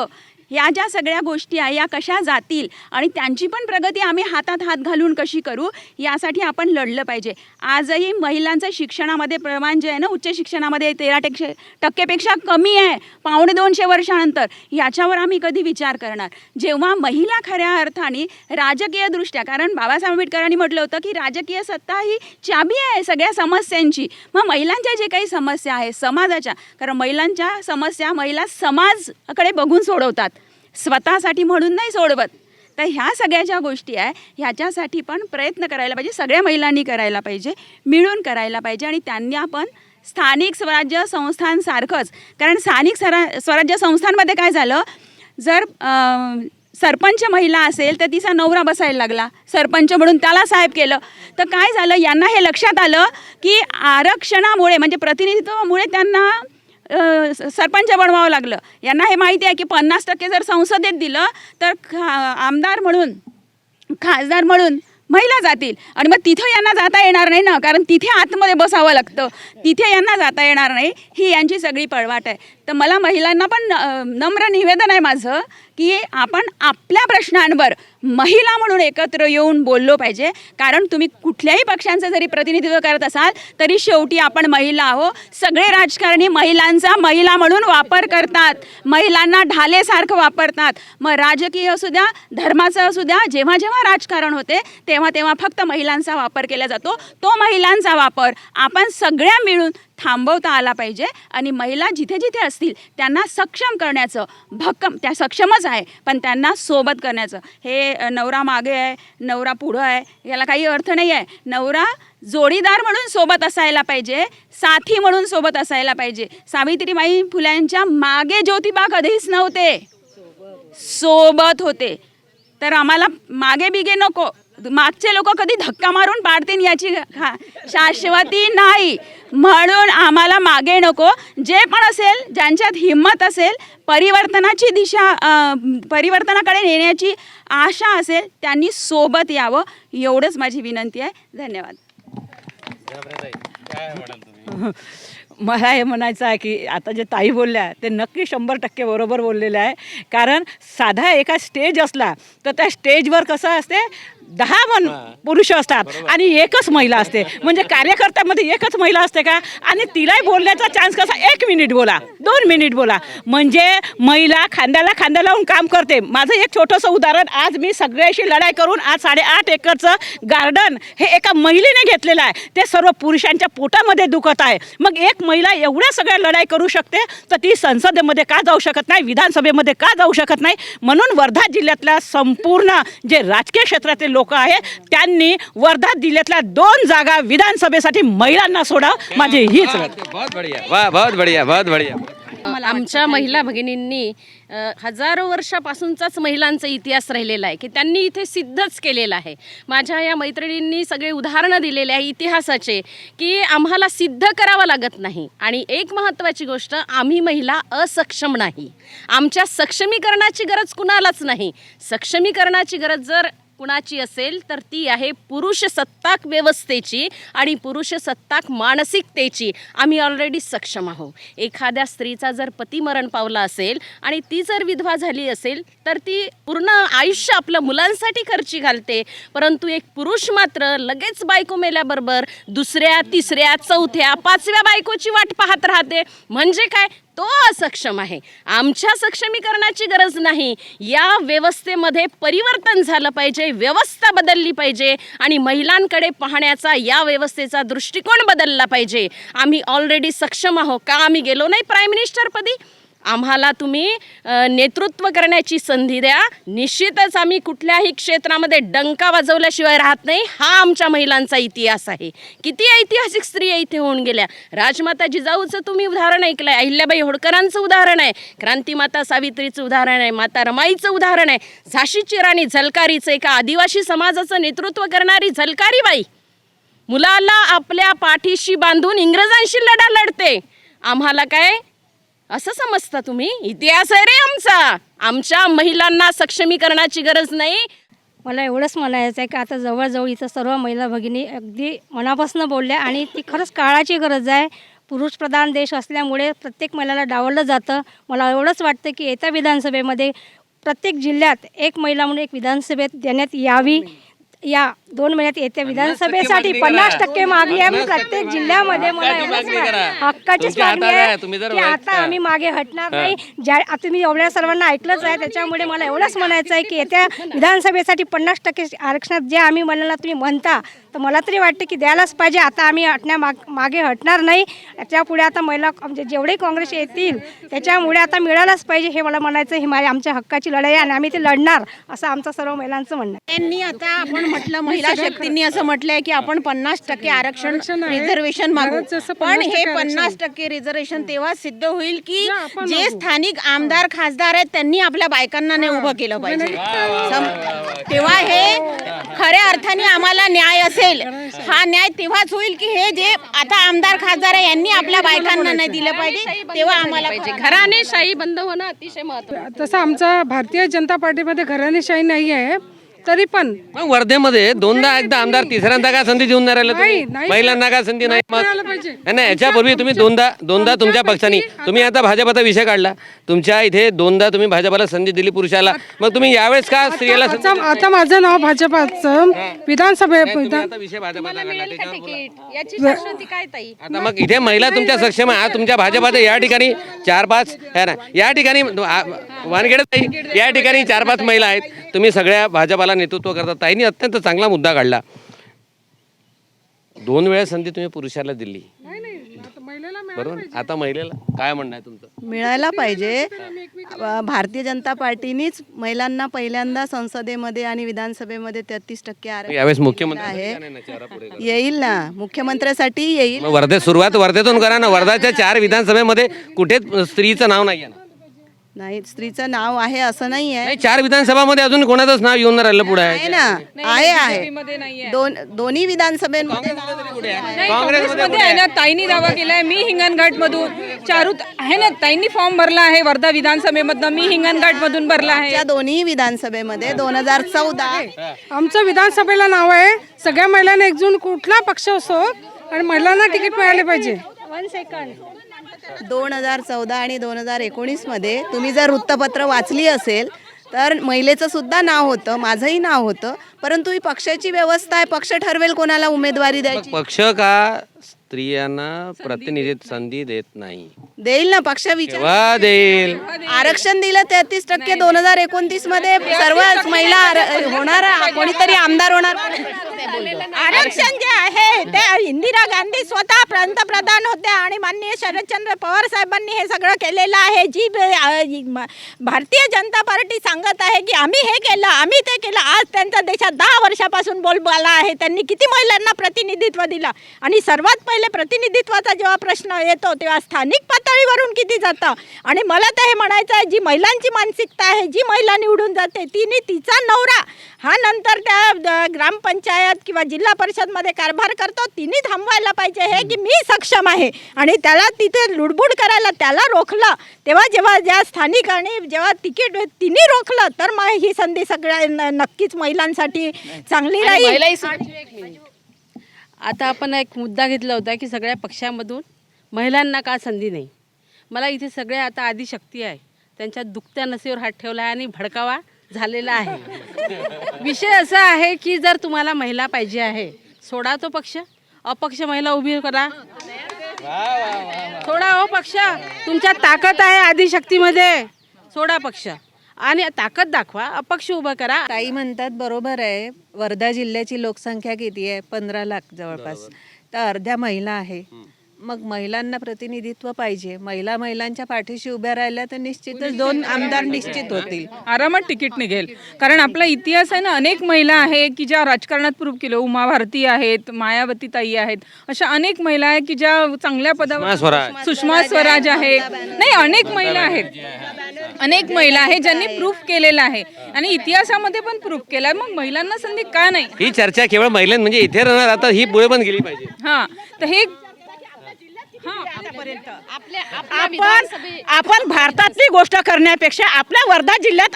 [SPEAKER 3] या ज्या सगळ्या गोष्टी आहे या कशा जातील आणि त्यांची पण प्रगती आम्ही हातात हात घालून कशी करू यासाठी आपण लढलं पाहिजे. आजही महिलांचं शिक्षणामध्ये प्रमाण जे आहे ना, उच्च शिक्षणामध्ये 13% कमी आहे 250 वर्षानंतर. याच्यावर आम्ही कधी विचार करणार जेव्हा महिला खऱ्या अर्थाने राजकीयदृष्ट्या, कारण बाबासाहेब आंबेडकरांनी म्हटलं होतं की राजकीय सत्ता ही चाबी आहे सगळ्या समस्यांची. मग महिलांच्या जे काही समस्या आहे समाजाच्या, कारण महिलांच्या समस्या महिला समाजाकडे बघून सोडवतात, स्वतःसाठी म्हणून नाही सोडवत. तर ह्या सगळ्या ज्या गोष्टी आहे ह्याच्यासाठी पण प्रयत्न करायला पाहिजे, सगळ्या महिलांनी करायला पाहिजे, मिळून करायला पाहिजे आणि त्यांनी आपण स्थानिक स्वराज्य संस्थांसारखंच. कारण स्थानिक स्वराज्य संस्थांमध्ये काय झालं, जर सरपंच महिला असेल तर तिचा नवरा बसायला लागला, सरपंच म्हणून त्याला साहेब केलं. तर काय झालं, यांना हे लक्षात आलं की आरक्षणामुळे म्हणजे प्रतिनिधित्वामुळे त्यांना सरपंच बनवावं लागलं. यांना हे माहिती आहे की 50% जर संसदेत दिलं तर आमदार म्हणून खासदार म्हणून महिला जातील आणि मग तिथं यांना जाता येणार नाही ना, कारण तिथे आतमध्ये बसावं लागतं, तिथे यांना जाता येणार नाही. ही यांची सगळी पळवाट आहे. तर मला महिलांना पण नम्र निवेदन आहे माझं की आपण आपल्या प्रश्नांवर महिला म्हणून एकत्र येऊन बोललो पाहिजे. कारण तुम्ही कुठल्याही पक्षांचं जरी प्रतिनिधित्व करत असाल तरी शेवटी आपण महिला आहोत. सगळे राजकारणी महिलांचा महिला म्हणून वापर करतात, महिलांना ढालेसारखं वापरतात. मग राजकीय असू द्या, धर्माचं असू द्या, जेव्हा जेव्हा राजकारण होते तेव्हा तेव्हा फक्त महिलांचा वापर केला जातो. तो महिलांचा वापर आपण सगळ्या मिळून थांबवता आला पाहिजे आणि महिला जिथे जिथे असतील त्यांना सक्षम करण्याचं, भक्कम त्या सक्षमच आहे पण त्यांना सोबत करण्याचं. हे नवरा मागे आहे, नवरा पुढं आहे, याला काही अर्थ नाही आहे. नवरा जोडीदार म्हणून सोबत असायला पाहिजे, साथी म्हणून सोबत असायला पाहिजे. सावित्रीबाई फुल्यांच्या मागे ज्योतिबा कधीच नव्हते, सोबत होते. तर आम्हाला मागे बिगे नको, मागचे लोक कधी धक्का मारून पाडतील याची शाश्वती नाही. म्हणून आम्हाला मागे नको. जे पण असेल, ज्यांच्यात हिंमत असेल, परिवर्तनाची दिशा परिवर्तनाकडे नेण्याची आशा असेल, त्यांनी सोबत यावं, एवढंच माझी विनंती आहे. धन्यवाद.
[SPEAKER 4] मला हे म्हणायचं आहे की आता जे ताई बोलल्या ते नक्की 100% बरोबर बोललेलं आहे. कारण साधा एका स्टेज असला तर त्या स्टेजवर कसं असते, 10 पुरुष असतात आणि एकच महिला असते. म्हणजे कार्यकर्त्यामध्ये एकच महिला असते का, आणि तिलाही बोलण्याचा चान्स कसा, 1 मिनिट बोला, 2 मिनिट बोला. म्हणजे महिला खांद्याला खांदा लावून काम करते. माझं एक छोटंसं उदाहरण, आज मी सगळ्याशी लढाई करून आज 8.5 एकरचं गार्डन हे एका महिलेने घेतलेलं आहे. ते सर्व पुरुषांच्या पोटामध्ये दुखत आहे. मग एक महिला एवढ्या सगळ्या लढाई करू शकते तर ती संसदेमध्ये का जाऊ शकत नाही, विधानसभेमध्ये का जाऊ शकत नाही. म्हणून वर्धा जिल्ह्यातल्या संपूर्ण जे राजकीय क्षेत्रातील लोक आहे त्यांनी वर्धा जिल्ह्यातल्या 2 जागा विधानसभेसाठी महिलांना सोडाव, माझी हीच.
[SPEAKER 8] बहुत बढिया, वाह, बहुत बढिया, बहुत बढिया.
[SPEAKER 2] आमच्या महिला भगिनींनी हजारो वर्षापासूनचाच महिलांचा इतिहास राहिलेला आहे की त्यांनी इथे सिद्धच केलेला आहे. माझ्या या मैत्रिणींनी सगळे उदाहरणं दिलेले आहे इतिहासाचे की आम्हाला सिद्ध करावं लागत नाही. आणि एक महत्त्वाची गोष्ट, आम्ही महिला असक्षम नाही. आमच्या सक्षमीकरणाची गरज कुणालाच नाही. सक्षमीकरणाची गरज जर कुणाची असेल तर ती आहे पुरुष सत्ताक व्यवस्थेची आणि पुरुष सत्ताक मानसिकतेची. आम्ही ऑलरेडी सक्षम आहोत. एखाद्या स्त्रीचा जर पती मरण पावला असेल आणि ती जर विधवा झाली असेल तर ती पूर्ण आयुष्य आपल्या मुलांसाठी खर्ची घालते. परंतु एक पुरुष मात्र लगेच बायको मेल्याबरोबर 2ऱ्या, 3ऱ्या, 4थ्या, 5व्या बायकोची वाट पाहत राहते. म्हणजे काय, तो असक्षम आहे. आमच्या सक्षमीकरणाची गरज नाही. या व्यवस्थेमध्ये परिवर्तन झालं पाहिजे, व्यवस्था बदलली पाहिजे आणि महिलांकडे पाहण्याचा या व्यवस्थेचा दृष्टिकोन बदलला पाहिजे. आम्ही ऑलरेडी सक्षम आहोत. का आम्ही गेलो नाही प्राईम मिनिस्टरपदी? आम्हाला तुम्ही नेतृत्व करण्याची संधी द्या. निश्चितच आम्ही कुठल्याही क्षेत्रामध्ये डंका वाजवल्याशिवाय राहत नाही. हा आमच्या महिलांचा इतिहास आहे. किती ऐतिहासिक स्त्रिया इथे होऊन गेल्या. राजमाता जिजाऊचं तुम्ही उदाहरण ऐकलं आहे, अहिल्याबाई होळकरांचं उदाहरण आहे, क्रांतिमाता सावित्रीचं उदाहरण आहे, माता रमाईचं उदाहरण आहे, झाशीची राणी झलकारीचं, एका आदिवासी समाजाचं नेतृत्व करणारी झलकारीबाई मुलाला आपल्या पाठीशी बांधून इंग्रजांशी लढा लढते. आम्हाला काय असं समजता तुम्ही? इतिहास आहे रे आमचा. आमच्या महिलांना सक्षमीकरणाची गरज नाही.
[SPEAKER 14] मला एवढंच म्हणायचं आहे की आता जवळजवळ इथं सर्व महिला भगिनी अगदी मनापासून बोलल्या आणि ती खरंच काळाची गरज आहे. पुरुषप्रधान देश असल्यामुळे प्रत्येक महिलाला डावललं जातं. मला एवढंच वाटतं की येत्या विधानसभेमध्ये प्रत्येक जिल्ह्यात एक महिला म्हणून एक विधानसभेत देण्यात यावी. या 2 महिन्यात येत्या विधानसभेसाठी 50% मागणी आहे. प्रत्येक जिल्ह्यामध्ये मला हक्काचीच मागणी आहे की आता आम्ही मागे हटणार नाही. तुम्ही एवढ्या सर्वांना ऐकलंच आहे. त्याच्यामुळे मला एवढंच म्हणायचं आहे की येत्या विधानसभेसाठी 50% आरक्षणात जे आम्ही महिलांना तुम्ही म्हणता तर मला तरी वाटते की द्यायलाच पाहिजे. आता आम्ही मागे हटणार नाही. त्याच्यापुढे आता महिला म्हणजे जेवढे काँग्रेस येतील त्याच्यामुळे आता मिळायलाच पाहिजे. हे मला म्हणायचं. ही आमच्या हक्काची लढाई आहे आणि आम्ही ते लढणार असं आमचं सर्व महिलांचं म्हणणं आहे.
[SPEAKER 1] त्यांनी आता आपण म्हटलं महिला शक्तींनी असं म्हटलंय की आपण 50% आरक्षण रिझर्वेशन मागू, पण हे 50% रिझर्वेशन तेव्हा सिद्ध होईल की जे स्थानिक आमदार खासदार आहेत त्यांनी आपल्या बायकांना नाही उभं केलं पाहिजे. तेव्हा हे खऱ्या अर्थाने आम्हाला न्याय असेल. हा न्याय तेव्हाच होईल की हे जे आता आमदार खासदार आहे यांनी आपल्या बायकांना नाही दिलं पाहिजे, तेव्हा आम्हाला
[SPEAKER 2] घराणेशाही बंद होणं अतिशय महत्त्वाचं.
[SPEAKER 12] तसं आमचा भारतीय जनता पार्टीमध्ये घराणेशाही नाही आहे, तरी पण
[SPEAKER 8] मग वर्धेमध्ये दोनदा एकदा आमदार तिसऱ्यांदा का संधी देऊन नाही राहिले तुम्ही?
[SPEAKER 12] नाही,
[SPEAKER 8] महिलांना का संधी नाही? मग
[SPEAKER 12] मिळालं पाहिजे.
[SPEAKER 8] नाही, याच्यापूर्वी तुम्ही दोनदा तुमच्या पक्षाने, तुम्ही आता भाजपाचा विषय काढला, तुमच्या इथे दोनदा तुम्ही भाजपाला संधी दिली पुरुषाला, मग तुम्ही यावेळेस का स्त्रियाला संधी दिली?
[SPEAKER 12] आता माझं नाव भाजपाचं विधानसभे
[SPEAKER 8] आता विषय भाजपाचा काढला त्याच्यावर बोला.
[SPEAKER 2] याची शाश्वती काय ताई?
[SPEAKER 8] आता मग इथे महिला तुमच्या सक्षम आहे. आज तुमच्या भाजपात या ठिकाणी 4-5 या ठिकाणी वानखेडे या ठिकाणी 4-5 महिला आहेत. तुम्ही सगळ्या भाजपाला नेतृत्व करता. ताईंनी अत्यंत चांगला मुद्दा काढला. 2 वेळा संधी तुम्ही पुरुषाला दिली, बरोबर. आता महिलेला काय म्हणणं आहे तुमचं?
[SPEAKER 5] मिळायला पाहिजे. भारतीय जनता पार्टीनीच महिलांना पहिल्यांदा संसदेमध्ये आणि विधानसभेमध्ये 33% आरक्षण
[SPEAKER 8] यावेळेस
[SPEAKER 5] आहे.
[SPEAKER 8] मुख्यमंत्री
[SPEAKER 5] येईल ना, मुख्यमंत्र्यासाठी येईल.
[SPEAKER 8] मग सुरुवात वर्धेतून करा ना. वर्धाच्या 4 विधानसभेमध्ये कुठे स्त्रीचं नाव नाही आहे ना.
[SPEAKER 5] नाही, स्त्रीचं नाव आहे असं नाही आहे.
[SPEAKER 8] नाही, 4 विधानसभामध्ये अजून कोणाचंच नाव येऊन राहिलं पुढे
[SPEAKER 5] आहे ना, आहे. दोन्ही विधानसभेमध्ये
[SPEAKER 3] काँग्रेसमध्ये आहे ना. ताईंनी दावा केलाय मी हिंगणघाट मधून, चारू आहे ना, ताईंनी फॉर्म भरला आहे वर्धा विधानसभेमधनं, मी हिंगणघाट मधून भरला आहे.
[SPEAKER 5] त्या दोन्ही विधानसभेमध्ये 2014
[SPEAKER 12] आमचं विधानसभेला नाव आहे. सगळ्या महिलांना एकजून कुठला पक्ष असो आणि महिलांना तिकीट मिळाले पाहिजे.
[SPEAKER 5] 2014 आणि 2019 मध्ये तुम्ही जर वृत्तपत्र वाचली असेल तर महिलेचं सुद्धा नाव होतं, माझंही नाव होतं, परंतु ही पक्षाची व्यवस्था आहे, पक्ष ठरवेल कोणाला उमेदवारी द्यायची.
[SPEAKER 8] पक्ष का स्त्रियांना प्रतिनिधित्व संधी देत नाही?
[SPEAKER 5] देईल ना पक्ष, विचार
[SPEAKER 8] केव्हा देईल?
[SPEAKER 5] आरक्षण दिलं 33%. 2029 मध्ये सर्व महिला होणार, कोणीतरी आमदार होणार.
[SPEAKER 13] आरक्षण जे आहे ते इंदिरा गांधी स्वतः पंतप्रधान होत्या आणि माननीय शरदचंद्र पवार साहेबांनी हे सगळं केलेलं आहे. जी भारतीय जनता पार्टी सांगत आहे की आम्ही हे केलं, आम्ही ते केलं, आज त्यांचा देशात 10 वर्षापासून बोलबाला आहे. त्यांनी किती महिलांना प्रतिनिधित्व दिलं? आणि सर्वात पहिले प्रतिनिधित्वाचा जेव्हा प्रश्न येतो तेव्हा स्थानिक पातळीवरून किती जातं? आणि मला तर हे म्हणायचं आहे, जी महिलांची मानसिकता आहे, जी महिला निवडून जाते तिने तिचा नवरा हा नंतर त्या ग्रामपंचायत किंवा जिल्हा परिषदमध्ये कारभार करतो, तिने थांबवायला पाहिजे हे की मी सक्षम आहे. आणि त्याला तिथे लुडबुड करायला त्याला रोखलं, तेव्हा जेव्हा ज्या स्थानिक आणि जेव्हा तिकीट तिने रोखलं तर मग ही संधी सगळ्या नक्कीच महिलांसाठी चांगली राहील.
[SPEAKER 9] आता आपण एक मुद्दा घेतला होता की सगळ्या पक्षामधून महिलांना का संधी नाही. मला इथे सगळे आता आदिशक्ती आहे, त्यांच्या दुखत्या नसेवर हात ठेवला आहे आणि भडकावा झालेला आहे. विषय असा आहे की जर तुम्हाला महिला पाहिजे आहे, सोडा तो पक्ष, अपक्ष महिला उभी करा. सोडा हो पक्ष, तुमच्या ताकद आहे आदिशक्तीमध्ये, सोडा पक्ष आणि ताकद दाखवा, अपक्ष उभं करा.
[SPEAKER 11] ताई म्हणतात बरोबर आहे. वर्धा जिल्ह्याची लोकसंख्या किती आहे? 15 लाख जवळपास. तर अर्ध्या महिला आहे. मग महिलांना प्रतिनिधित्व पाहिजे. महिलांच्या पाठीशी उभ्या राहिल्या तर निश्चितच 2 आमदार निश्चित होतील.
[SPEAKER 3] आरामात तिकीट निघेल. कारण आपला इतिहास आहे ना, अनेक महिला आहे की ज्या राजकारणात प्रूव्ह केलं. उमा भारती आहेत, मायावती ताई आहेत, अशा अनेक महिला आहेत की ज्या चांगल्या पदावर, सुषमा स्वराज आहे, नाही अनेक महिला आहेत, अनेक महिला आहेत ज्यांनी प्रूफ केलेलं आहे आणि इतिहासामध्ये पण प्रूफ केलाय. मग महिलांना संधी का नाही?
[SPEAKER 8] ही चर्चा केवळ महिलां म्हणजे इथे राहणार, आता ही पुढे पण गेली पाहिजे.
[SPEAKER 3] हा, तर हे
[SPEAKER 4] आपण भारतातली गोष्ट करण्यापेक्षा आपल्या वर्धा जिल्ह्यात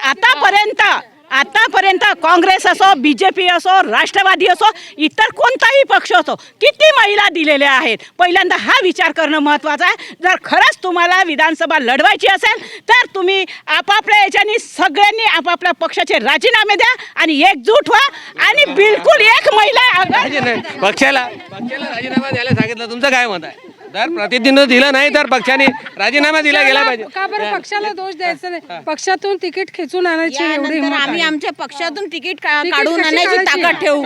[SPEAKER 4] आतापर्यंत काँग्रेस असो, बीजेपी असो, राष्ट्रवादी असो, इतर कोणताही पक्ष असो, किती महिला दिलेल्या आहेत. पहिल्यांदा हा विचार करणं महत्त्वाचं आहे. जर खरंच तुम्हाला विधानसभा लढवायची असेल तर तुम्ही आपापल्या याच्यानी सगळ्यांनी आपापल्या पक्षाचे राजीनामे द्या आणि एकजूट व्हा आणि बिलकुल एक महिला
[SPEAKER 8] पक्षाला राजीनामा द्यायला सांगितलं. तुमचं काय मत आहे? जर प्रतिनिधित्व दिलं नाही तर पक्षाने राजीनामा दिला गेला पाहिजे.
[SPEAKER 12] का बरं पक्षाला दोष द्यायचा नाही? पक्षातून तिकीट खेचून आणायची एवढी हिंमत
[SPEAKER 1] आम्ही
[SPEAKER 12] आहे.
[SPEAKER 1] आमच्या पक्षातून तिकीट काढून आणायची ताकद ठेवू.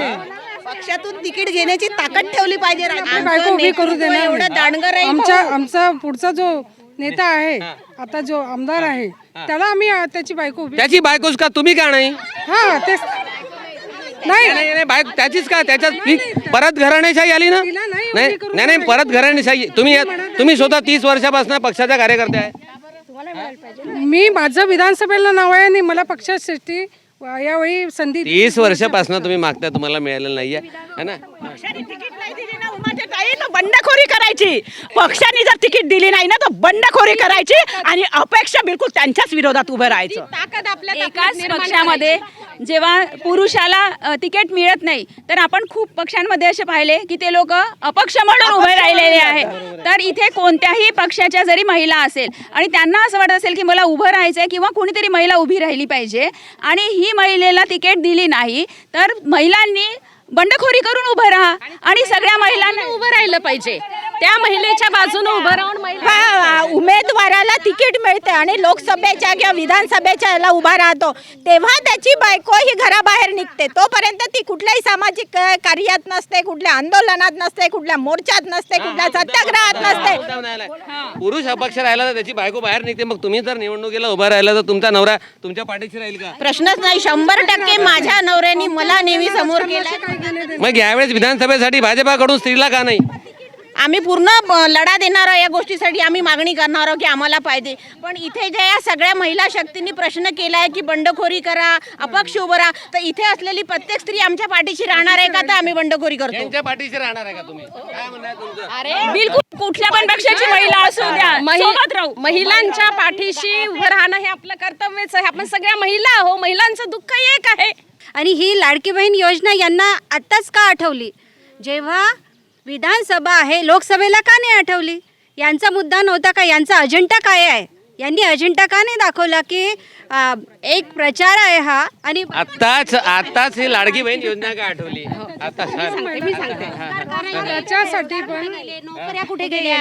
[SPEAKER 5] पक्षातून तिकीट घेण्याची ताकद ठेवली पाहिजे.
[SPEAKER 12] बायको उभी करू देणार
[SPEAKER 5] एवढं दांडगर आहे.
[SPEAKER 12] आमचा पुढचा जो नेता आहे, आता जो आमदार आहे, त्याला आम्ही त्याची बायको उभी.
[SPEAKER 8] त्याची बायकोच का तुम्ही का नाही?
[SPEAKER 12] हा तेच
[SPEAKER 8] नाही बायको त्याचीच का त्याच्यात परत घराणेशाही आली ना. नाही नाही परत घराणेशाही. तुम्ही स्वतः 30 वर्षापासून पक्षाच्या कार्यकर्ते आहे.
[SPEAKER 12] मी माझं विधानसभेला नाव आहे आणि मला पक्षासाठी यावेळी संधी
[SPEAKER 8] 30 वर्षापासून तुम्ही मागता, तुम्हाला मिळालेलं नाहीये है ना.
[SPEAKER 4] पक्षाने तिकीट नाही दिली ना उमाताई, तर बंडखोरी करायची. पक्षाने जर तिकीट दिली नाही ना तर बंडखोरी करायची आणि अपेक्षा बिलकुल त्यांच्याच विरोधात उभं राहायचं.
[SPEAKER 1] ताकद आपल्या
[SPEAKER 3] एकाच पक्षामध्ये जेव्हा पुरुषाला तिकीट मिळत नाही तर आपण खूप पक्षांमध्ये असे पाहिले की ते लोक अपक्ष म्हणून उभे राहिलेले आहेत. तर इथे कोणत्याही पक्षाच्या जरी महिला असेल आणि त्यांना असं वाटत असेल की मला उभं राहायचं आहे किंवा कुणीतरी महिला उभी राहिली पाहिजे आणि ही महिलेला तिकीट दिली नाही तर महिलांनी बंडखोरी करून उभं राहा आणि सगळ्या महिलांना
[SPEAKER 2] उभं राहिलं पाहिजे. त्या महिलेच्या बाजूने उभं राहून
[SPEAKER 13] उमेदवाराला तिकीट मिळते आणि लोकसभेच्या किंवा विधानसभेच्या याला उभा राहतो तेव्हा त्याची बायको ही घराबाहेर निघते. तोपर्यंत ती कुठल्याही सामाजिक कार्यात नसते, कुठल्या आंदोलनात नसते, कुठल्या मोर्चात नसते, कुठल्या सत्याग्रहात नसते.
[SPEAKER 8] पुरुष अपक्ष राहिला तर त्याची बायको बाहेर निघते. मग तुम्ही जर निवडणुकीला उभा राहिला तर तुमचा नवरा तुमच्या पाठीशी राहील का?
[SPEAKER 13] प्रश्नच नाही. 100% माझ्या नवऱ्याने मला नेहमी समोर केला.
[SPEAKER 8] मग यावेळेस विधानसभेसाठी भाजपाकडून स्त्रीला का नाही?
[SPEAKER 13] आम्ही पूर्ण लढा देणार आहोत या गोष्टीसाठी. आम्ही मागणी करणार आहोत की आम्हाला पाहिजे. पण इथे ज्या या सगळ्या महिला शक्तींनी प्रश्न केला आहे की बंडखोरी करा, अपक्ष उभं राहा, तर इथे असलेली प्रत्येक स्त्री आमच्या पाठीशी राहणार आहे का? तर आम्ही बंडखोरी करतो.
[SPEAKER 8] त्यांच्या पाठीशी राहणार आहे का तुम्ही? काय म्हणताय तुमचं?
[SPEAKER 3] बिलकुल कुठल्या पण पक्षाची महिला असू द्या सोबत राहू.
[SPEAKER 2] महिलांच्या पाठीशी उभं राहणं हे आपलं कर्तव्यच आहे. आपण सगळ्या महिला आहो, महिलांचं दुःख एक आहे.
[SPEAKER 14] आणि ही लाडकी बहीण योजना यांना आत्ताच का आठवली? जेव्हा विधानसभा आहे, लोकसभेला का नाही आठवली? यांचा मुद्दा नव्हता का? यांचा अजेंडा काय आहे? यांनी अजेंडा का नाही दाखवला की एक प्रचार आहे हा आणि
[SPEAKER 8] आताच ही लाडकी बहीण योजना का आठवली? आता
[SPEAKER 12] त्याच्यासाठी पण
[SPEAKER 1] नोकऱ्या कुठे गेल्या?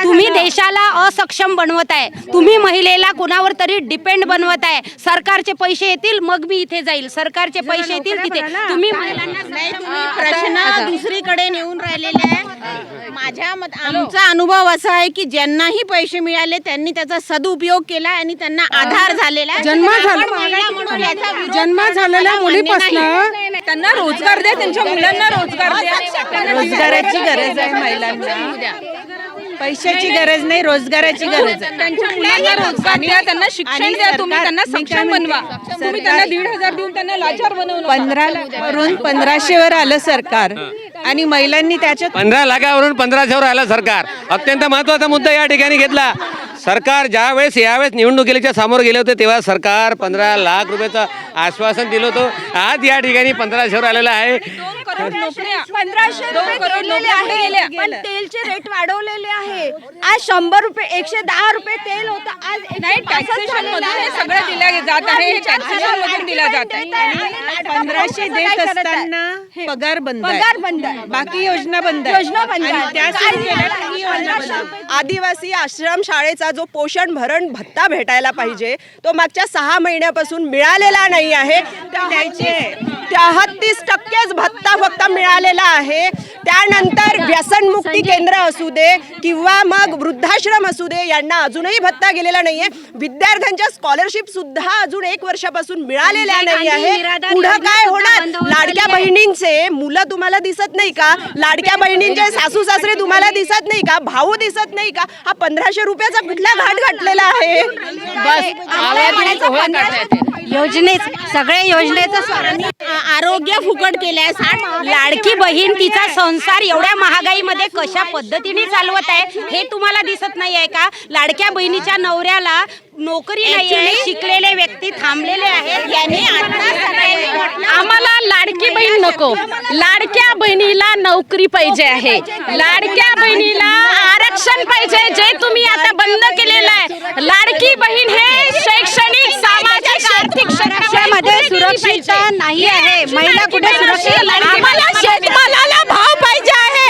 [SPEAKER 1] तुम्ही देशाला असक्षम बनवत आहे. तुम्ही महिलेला कुणावर तरी डिपेंड बनवत आहे. सरकारचे पैसे येतील मग मी इथे जाईल, सरकारचे पैसे येतील तिथे. तुम्ही
[SPEAKER 13] प्रश्न दुसरीकडे नेऊन राहिलेले आहे. आमचा अनुभव असा आहे की ज्यांनाही पैसे मिळाले त्यांनी त्याचा सदुपयोग केला आणि त्यांना आधार झालेला आहे.
[SPEAKER 12] जन्म झालेल्या मुलीपासून
[SPEAKER 3] त्यांना रोजगार द्या, त्यांच्या मुलांना रोजगार द्या.
[SPEAKER 10] रोजगाराची गरज आहे महिलांना. पैशाची गरज नाही, रोजगाराची गरज आहे.
[SPEAKER 3] त्यांच्या मुलांना रोजगार द्या, त्यांना शिक्षण द्या. तुम्ही त्यांना सक्षम बनवा. तुम्ही त्यांना 1,500 देऊन त्यांना लाचार बनवू नका.
[SPEAKER 10] 15 वरून 1500 वर आलं सरकार आणि महिलांनी त्याच्यात
[SPEAKER 8] 15 लाखावरून 1500 वर आलं सरकार. अत्यंत महत्वाचा मुद्दा या ठिकाणी घेतला. सरकार यावेळेस निवडणुकीच्या समोर गेले होते तेव्हा सरकार 15 लाख रुपयाचं आश्वासन दिलं होतं. आज या ठिकाणी 1500 वर आलेलं आहे.
[SPEAKER 3] 2 करोड नोकऱ्या.
[SPEAKER 13] पण तेलचे रेट वाढवलेले आहे. आज 100 रुपये 110 रुपये तेल होतं. आज
[SPEAKER 3] नाही, टॅक्सेशन मधून हे सगळं दिलं जात आहे. हे टॅक्सेशन मधून दिलं जात आहे.
[SPEAKER 10] 1500 देत असताना पगार बंद आहे. बाकी योजना बंद आहे.
[SPEAKER 5] आदिवासी आश्रम शाळेचा जो पोषण भरण भत्ता भेटायला पाहिजे तो मागच्या 6 महिन्यापासून मिळालेला नाही आहे. 33% भत्ता फक्त मिळालेला आहे. त्यानंतर व्यसनमुक्ती केंद्र असू दे किंवा मग वृद्धाश्रम असू दे यांना अजूनही भत्ता गेलेला नाहीये. विद्यार्थ्यांच्या स्कॉलरशिप सुद्धा अजून 1 वर्षापासून मिळालेल्या नाही आहे. पुढं काय होणार? लाडक्या बहिणींचे मुलं तुम्हाला दिसत नाही का? लाडक्या बहिणींचे सासू सासरे तुम्हाला दिसत नाही का? भाऊ दिसत नाही का? हा 1500 रुपयाचा कुठला घाट घातलेला आहे?
[SPEAKER 1] सगळ्या योजनेचं आरोग्य फुकट केलंय. लाडकी बहीण तिचा संसार एवढ्या महागाईमध्ये कशा पद्धतीने चालवत आहे हे तुम्हाला दिसत नाही आहे का? लाडक्या बहिणीच्या नवऱ्याला नोकरी नाही आहे, शिकलेले व्यक्ती थांबलेले आहेत. यांनी
[SPEAKER 2] आम्हाला लाडकी बहीण नको, लाडक्या बहिणीला नोकरी पाहिजे आहे. लाडक्या बहिणीला आरक्षण पाहिजे जे तुम्ही आता बंद केलेलं आहे. लाडकी बहीण हे शैक्षणिक, सामाजिक, आर्थिक
[SPEAKER 14] मध्ये सुरक्षितता नाही आहे. महिला कुठे सुरक्षित?
[SPEAKER 13] आम्हाला शेतमालाला भाव पाहिजे आहे.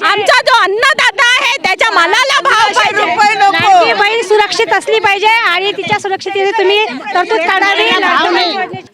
[SPEAKER 13] आमचा जो अन्नदाता आहे त्याच्या मालाला भाव पाहिजे.
[SPEAKER 14] लाडकी बहीण सुरक्षित असली पाहिजे आणि तिच्या सुरक्षिततेची तुम्ही तरतूद काढावी.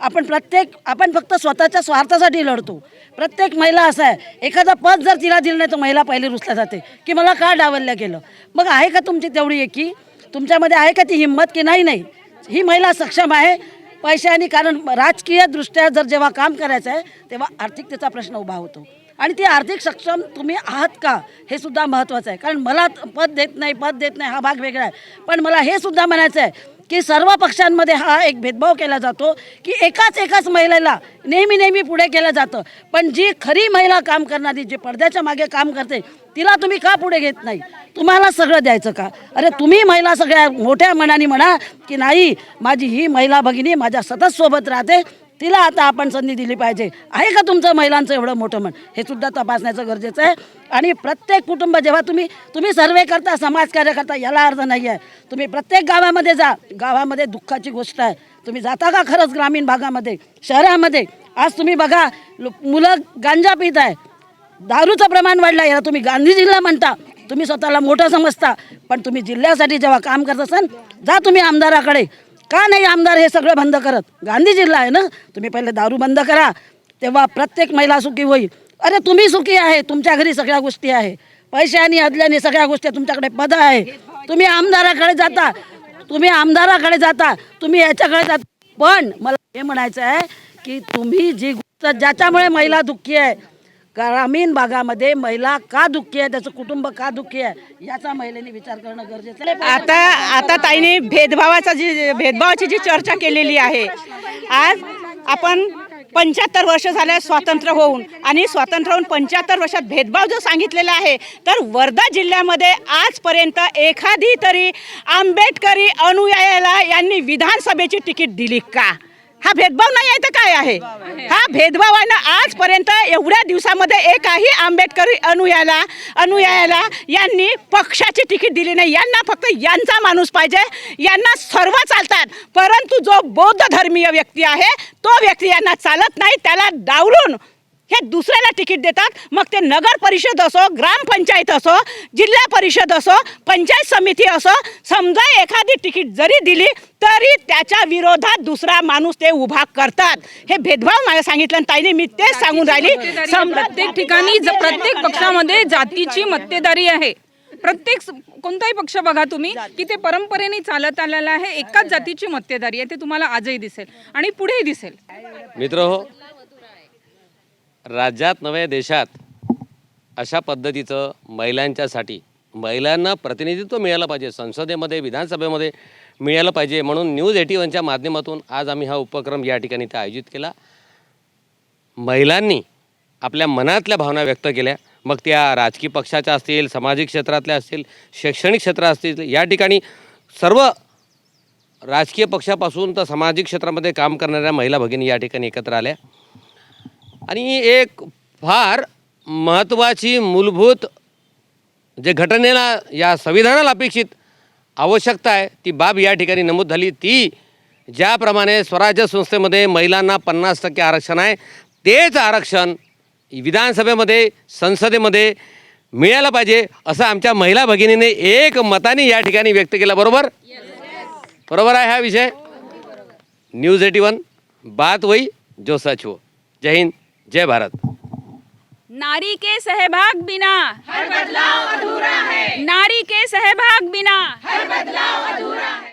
[SPEAKER 6] आपण फक्त स्वतःच्या स्वार्थासाठी लढतो. प्रत्येक महिला असं आहे, एखादा पद जर तिला दिलं नाही तर महिला पहिले रुसल्या जाते की मला का डावलल्या गेलं. मग आहे का तुमची तेवढी एकी? तुमच्यामध्ये आहे का ती हिंमत की नाही? ही महिला सक्षम आहे. पैशाने, कारण राजकीय दृष्ट्या जर जेव्हा काम करायचं आहे तेव्हा आर्थिकतेचा प्रश्न उभा होतो आणि ती आर्थिक सक्षम तुम्ही आहात का हे सुद्धा महत्त्वाचं आहे. कारण मला पद देत नाही हा भाग वेगळा आहे, पण मला हे सुद्धा म्हणायचं आहे की सर्व पक्षांमध्ये हा एक भेदभाव केला जातो की एकाच महिलेला नेहमी पुढे केलं जातं, पण जी खरी महिला काम करणारी, जी पडद्याच्या मागे काम करते, तिला तुम्ही का पुढे घेत नाही? तुम्हाला सगळं द्यायचं का? अरे तुम्ही महिला सगळ्या मोठ्या मनाने म्हणा की नाही, माझी ही महिला भगिनी माझ्या सतत सोबत राहते, तिला आता आपण संधी दिली पाहिजे. आहे का तुमचं महिलांचं एवढं मोठं मन? हे सुद्धा तपासण्याचं गरजेचं आहे. आणि प्रत्येक कुटुंब, जेव्हा तुम्ही सर्वे करता, समाजकार्य करता, याला अर्थ नाही आहे. तुम्ही प्रत्येक गावामध्ये जा, गावामध्ये दुःखाची गोष्ट आहे. तुम्ही जाता का खरंच ग्रामीण भागामध्ये, शहरामध्ये? आज तुम्ही बघा, मुलं गांजा पित आहे, दारूचं प्रमाण वाढलं. याला तुम्ही गांधी जिल्हा म्हणता, तुम्ही स्वतःला मोठं समजता, पण तुम्ही जिल्ह्यासाठी जेव्हा काम करत असाल, जा तुम्ही आमदाराकडे. का नाही आमदार हे सगळं बंद करत? गांधी जिल्हा आहे ना, तुम्ही पहिले दारू बंद करा, तेव्हा प्रत्येक महिला सुखी होईल. अरे तुम्ही सुखी आहे, तुमच्या घरी सगळ्या गोष्टी आहे, पैशाने अदल्याने सगळ्या गोष्टी, तुमच्याकडे पद आहे, तुम्ही आमदाराकडे जाता, तुम्ही याच्याकडे जाता. पण मला हे म्हणायचं आहे की तुम्ही जी गोष्ट ज्याच्यामुळे महिला दुःखी आहे, ग्रामीण भागामध्ये महिला का दुःखी आहे, त्याचं कुटुंब का दुःखी आहे, याचा महिलेने विचार करणं गरजेचं आहे.
[SPEAKER 4] आता ताईने भेदभावाची जी चर्चा केलेली आहे, आज आपण 75 वर्ष झाले स्वातंत्र्य होऊन, आणि स्वातंत्र्य होऊन 75 वर्षात भेदभाव जो सांगितलेला आहे, तर वर्धा जिल्ह्यामध्ये आजपर्यंत एखादी तरी आंबेडकरी अनुयायाला यांनी विधानसभेची तिकीट दिली का? हा भेदभाव नाही आहे तर काय आहे? हा भेदभाव आहे ना. आजपर्यंत एवढ्या दिवसामध्ये एकाही आंबेडकरी अनुयायाला यांनी पक्षाची तिकीट दिली नाही. यांना फक्त यांचा माणूस पाहिजे, यांना सर्व चालतात, परंतु जो बौद्ध धर्मीय व्यक्ती आहे तो व्यक्ती यांना चालत नाही. त्याला डावलून हे दुसऱ्याला तिकीट देतात. मग ते नगर परिषद असो, ग्रामपंचायत असो, जिल्हा परिषद असो, पंचायत समिती असो, समजा एखादी तिकीट जरी दिली तरी त्याच्या विरोधात दुसरा माणूस ते उभा करतात. हे भेदभाव मला सांगितलं ताईने, मी तेच सांगून राहिली.
[SPEAKER 3] प्रत्येक ठिकाणी प्रत्येक पक्षामध्ये जातीची मक्तेदारी आहे. प्रत्येक कोणताही पक्ष बघा तुम्ही की ते परंपरेने चालत आलेला आहे. एकाच जातीची मक्तेदारी आहे, ते तुम्हाला आजही दिसेल आणि पुढेही दिसेल.
[SPEAKER 8] मित्रहो, राज्यात नव्हे देशात अशा पद्धतीचं महिलांच्यासाठी, महिलांना प्रतिनिधित्व मिळालं पाहिजे, संसदेमध्ये, विधानसभेमध्ये मिळालं पाहिजे, म्हणून न्यूज 81च्या माध्यमातून आज आम्ही हा उपक्रम या ठिकाणी इथे आयोजित केला. महिलांनी आपल्या मनातल्या भावना व्यक्त केल्या, मग त्या राजकीय पक्षाच्या असतील, सामाजिक क्षेत्रातल्या असतील, शैक्षणिक क्षेत्र असतील. या ठिकाणी सर्व राजकीय पक्षापासून तर सामाजिक क्षेत्रामध्ये काम करणाऱ्या महिला भगिनी या ठिकाणी एकत्र आल्या आणि एक फार महत्त्वाची मूलभूत जे घटनेला, या संविधानाला अपेक्षित आवश्यकता आहे ती बाब या ठिकाणी नमूद झाली. ती ज्याप्रमाणे स्वराज्य संस्थेमध्ये महिलांना 50% आरक्षण आहे, तेच आरक्षण विधानसभेमध्ये, संसदेमध्ये मिळालं पाहिजे असं आमच्या महिला भगिनीने एक मताने या ठिकाणी व्यक्त केला. बरोबर आहे हा विषय. न्यूज 81, बात वही जो सच हो. जय हिंद, जय भारत.
[SPEAKER 3] नारी के सहभाग बिना हर बदलाव अधूरा है. नारी के सहभाग बिना हर बदलाव अधूरा है.